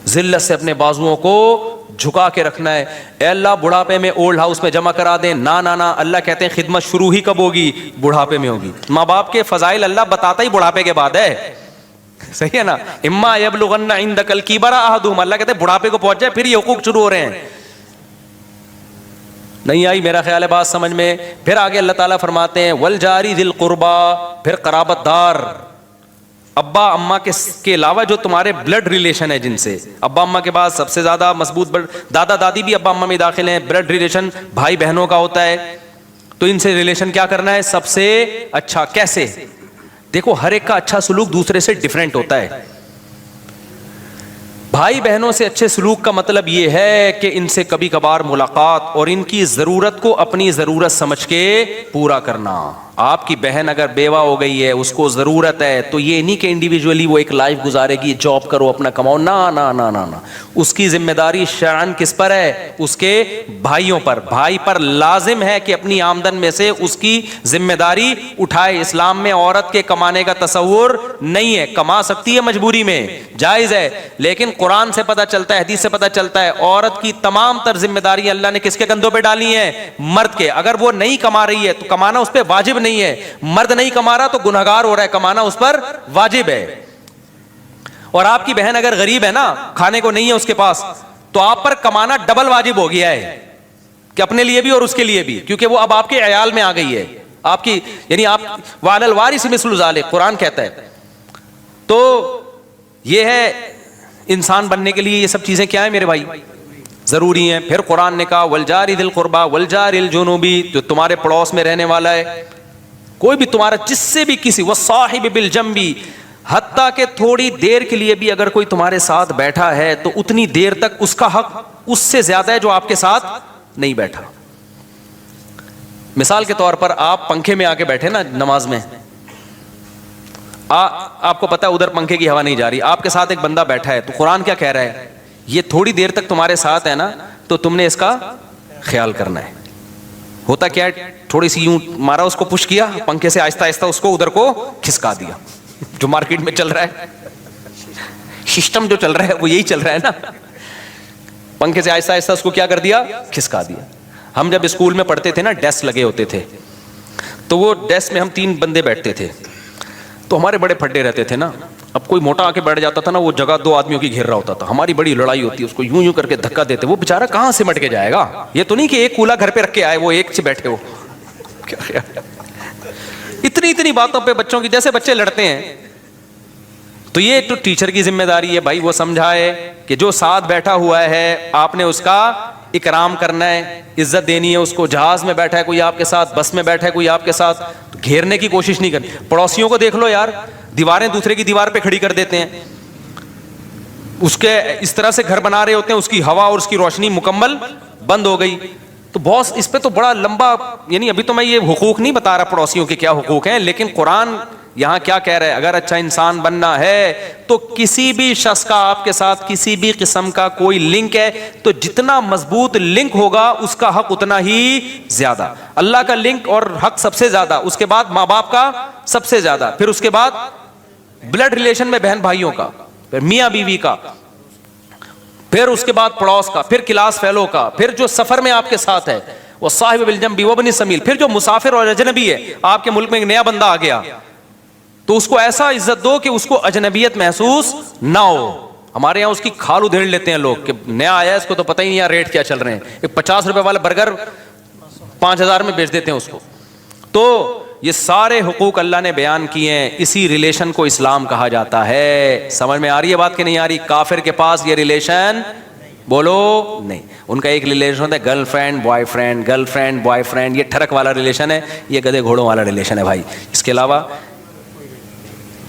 ذلت سے اپنے بازوؤں کو جھکا کے رکھنا ہے. اے اللہ بڑھاپے میں اولڈ ہاؤس میں جمع کرا دیں. نہ نہ نہ, اللہ کہتے ہیں خدمت شروع ہی کب ہوگی؟ بڑھاپے میں ہوگی. ماں باپ کے فضائل اللہ بتاتا ہی بڑھاپے کے بعد ہے, صحیح ہے نا. اما یبلغن عندک الکبر احدہما, اللہ کہتے ہیں بڑھاپے کو پہنچ جائے پھر یہ حقوق شروع ہو رہے ہیں. نہیں آئی میرا خیال ہے بات سمجھ میں. پھر آگے اللہ تعالیٰ فرماتے ہیں والجاری ذی القربا, پھر قرابت دار, ابا اماں کے علاوہ جو تمہارے بلڈ ریلیشن ہے, جن سے ابا اماں کے بعد سب سے زیادہ مضبوط دادا دادی بھی ابا اماں میں داخل ہیں. بلڈ ریلیشن بھائی بہنوں کا ہوتا ہے, تو ان سے ریلیشن کیا کرنا ہے سب سے اچھا. کیسے؟ دیکھو ہر ایک کا اچھا سلوک دوسرے سے ڈیفرنٹ ہوتا ہے. بھائی بہنوں سے اچھے سلوک کا مطلب یہ ہے کہ ان سے کبھی کبھار ملاقات اور ان کی ضرورت کو اپنی ضرورت سمجھ کے پورا کرنا. آپ کی بہن اگر بیوہ ہو گئی ہے, اس کو ضرورت ہے, تو یہ نہیں کہ انڈیویجولی وہ ایک لائف گزارے گی, جاب کرو اپنا کماؤ. نہ نہ نہ نہ نہ, اس کی ذمہ داری شرعاً کس پر ہے؟ اس کے بھائیوں پر. بھائی پر لازم ہے کہ اپنی آمدن میں سے اس کی ذمہ داری اٹھائے. اسلام میں عورت کے کمانے کا تصور نہیں ہے. کما سکتی ہے مجبوری میں, جائز ہے, لیکن قرآن سے پتہ چلتا ہے, حدیث سے پتہ چلتا ہے, عورت کی تمام تر ذمہ داری اللہ نے کس کے کندھوں پہ ڈالی ہیں؟ مرد کے. اگر وہ نہیں کما رہی ہے تو کمانا اس پہ واجب نہیں ہے. مرد نہیں کما رہا تو گنہگار ہو رہا ہے, کمانا اس پر واجب ہے. اور آپ کی بہن اگر غریب ہے نا, کھانے کو نہیں ہے اس کے پاس, تو آپ پر کمانا ڈبل واجب ہو گیا ہے, کہ اپنے لیے بھی اور اس کے لیے بھی, کیونکہ وہ اب آپ کے عیال میں آ گئی ہے. آپ کی یعنی آپ وعلی الوارث مثل ذلک قرآن کہتا ہے. تو یہ ہے انسان بننے کے لیے یہ سب چیزیں کیا ہیں میرے بھائی؟ ضروری ہیں. پھر قرآن نے کہا والجار ذی القربی والجار الجنوبی, جو تمہارے پڑوس میں رہنے والا ہے, کوئی بھی تمہارا جس سے بھی کسی, والصاحب بالجنبی, حتیٰ کہ تھوڑی دیر کے لیے بھی اگر کوئی تمہارے ساتھ بیٹھا ہے تو اتنی دیر تک اس کا حق اس سے زیادہ ہے جو آپ کے ساتھ نہیں بیٹھا. مثال کے طور پر آپ پنکھے میں آ کے بیٹھے نا نماز میں, آپ کو پتا ہے ادھر پنکھے کی ہوا نہیں جا رہی, آپ کے ساتھ ایک بندہ بیٹھا ہے, تو قرآن کیا کہہ رہا ہے؟ یہ تھوڑی دیر تک تمہارے ساتھ ہے نا, تو تم نے اس کا خیال کرنا ہے. ہوتا کیا ہے, تھوڑی سی یوں مارا, اس کو پش کیا پنکھے سے, آہستہ آہستہ اس کو ادھر کو کھسکا دیا. جو مارکیٹ میں چل رہا ہے, سسٹم جو چل رہا ہے وہ یہی چل رہا ہے نا, پنکھے سے آہستہ آہستہ اس کو کیا کر دیا؟ کھسکا دیا. ہم جب اسکول میں پڑھتے تھے نا, ڈیسک لگے ہوتے تھے, تو وہ ڈیسک میں ہم 3 بندے بیٹھتے تھے, تو ہمارے بڑے پھڈے رہتے تھے نا. اب کوئی موٹا آ کے بیٹھ جاتا تھا نا, وہ جگہ 2 آدمیوں کی گھیر رہا ہوتا تھا, ہماری بڑی لڑائی ہوتی ہے, اس کو یوں یوں کر کے دھکا دیتے. وہ بےچارہ کہاں سے مٹ کے جائے گا؟ یہ تو نہیں کہ ایک کولا گھر پہ رکھ کے آئے, وہ ایک سے بیٹھے ہو. اتنی باتوں پہ بچوں کی, جیسے بچے لڑتے ہیں. تو یہ تو ٹیچر کی ذمہ داری ہے بھائی, وہ سمجھائے کہ جو ساتھ بیٹھا ہوا ہے آپ نے اس کا اکرام کرنا ہے, عزت دینی ہے اس کو. جہاز میں بیٹھا ہے کوئی آپ کے ساتھ, بس میں بیٹھا ہے کوئی آپ کے ساتھ, تو گھیرنے کی کوشش نہیں کرنی. پڑوسیوں کو دیکھ لو یار, دیواریں دوسرے کی دیوار پہ کھڑی کر دیتے ہیں, اس کے اس طرح سے گھر بنا رہے ہوتے ہیں, اس کی ہوا اور اس کی روشنی مکمل بند ہو گئی. تو بہت اس پہ تو بڑا لمبا, یعنی ابھی تو میں یہ حقوق نہیں بتا رہا پڑوسیوں کے کیا حقوق ہیں, لیکن قرآن یہاں کیا کہہ رہے ہیں؟ اگر اچھا انسان بننا ہے تو کسی بھی شخص کا آپ کے ساتھ کسی بھی قسم کا کوئی لنک ہے, تو جتنا مضبوط لنک ہوگا اس کا حق اتنا ہی زیادہ. اللہ کا لنک اور حق سب سے زیادہ, اس کے بعد ماں باپ کا سب سے زیادہ, پھر اس کے بعد بلڈ ریلیشن میں بہن بھائیوں کا, پھر میاں بیوی کا, پھر اس کے بعد پڑوس کا, پھر کلاس فیلو کا, پھر جو سفر میں آپ کے ساتھ ہے وہ صاحب بالجنب وابن السبیل, پھر جو مسافر اور اجنبی ہے. آپ کے ملک میں ایک نیا بندہ آ گیا تو اس کو ایسا عزت دو کہ اس کو اجنبیت محسوس نہ ہو. ہمارے یہاں اس کی کھال ادھیڑ لیتے ہیں لوگ کہ نیا آیا ہے, اس کو تو پتہ ہی نہیں ریٹ کیا چل رہے ہیں, ایک 50 روپے والا برگر 5000 میں بیچ دیتے ہیں اس کو. تو یہ سارے حقوق اللہ نے بیان کیے ہیں, اسی ریلیشن کو اسلام کہا جاتا ہے. سمجھ میں آ رہی ہے بات کہ نہیں آ رہی؟ کافر کے پاس یہ ریلیشن بولو نہیں, ان کا ایک ریلیشن ہوتا ہے girl friend boy friend, girl friend boy friend, یہ ٹھڑک والا ریلیشن ہے, یہ گدھے گھوڑوں والا ریلیشن ہے بھائی, اس کے علاوہ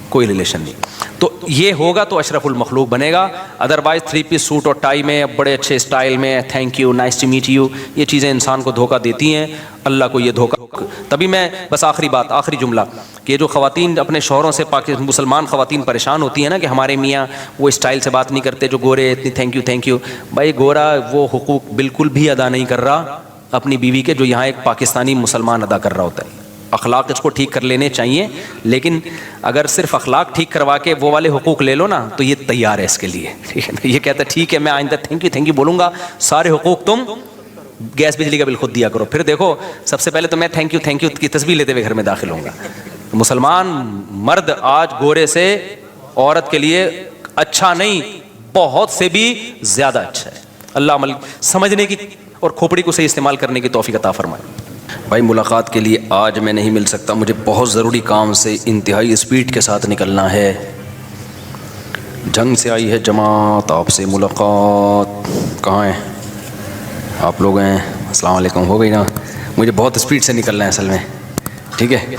کوئی ریلیشن نہیں. تو یہ ہوگا تو اشرف المخلوق بنے گا. ادروائز 3 پیس سوٹ اور ٹائی میں, بڑے اچھے اسٹائل میں, thank you, nice to meet you, یہ چیزیں انسان کو دھوکہ دیتی ہیں. اللہ کو یہ دھوکہ. تبھی میں بس آخری بات, آخری جملہ, کہ جو خواتین اپنے شوہروں سے مسلمان خواتین پریشان ہوتی ہیں نا کہ ہمارے میاں وہ اسٹائل سے بات نہیں کرتے, جو گورے اتنی تھینک یو. بھائی گورا وہ حقوق بالکل بھی ادا نہیں کر رہا اپنی بیوی کے, جو یہاں ایک پاکستانی مسلمان ادا کر رہا ہوتا ہے. اخلاق اس کو ٹھیک کر لینے چاہیے، لیکن اگر صرف اخلاق ٹھیک کروا کے وہ والے حقوق لے لو نا تو یہ تیار ہے اس کے لیے، ٹھیک ہے نا. یہ کہتا ہے ٹھیک ہے میں آئندہ تھینک یو بولوں گا، سارے حقوق تم گیس بجلی کا بل خود دیا کرو. پھر دیکھو سب سے پہلے تو میں تھینک یو کی تسبیح لیتے ہوئے گھر میں داخل ہوں گا. مسلمان مرد آج گورے سے عورت کے لیے اچھا نہیں، بہت سے بھی زیادہ اچھا ہے. اللہ عمل سمجھنے کی اور کھوپڑی کو صحیح استعمال کرنے کی توفیق عطا فرمائے. بھائی ملاقات کے لیے آج میں نہیں مل سکتا، مجھے بہت ضروری کام سے انتہائی اسپیڈ کے ساتھ نکلنا ہے. جنگ سے آئی ہے جماعت، آپ سے ملاقات. کہاں ہیں آپ لوگ؟ ہیں السلام علیکم. ہو گئی نا؟ مجھے بہت اسپیڈ سے نکلنا ہے اصل میں، ٹھیک ہے.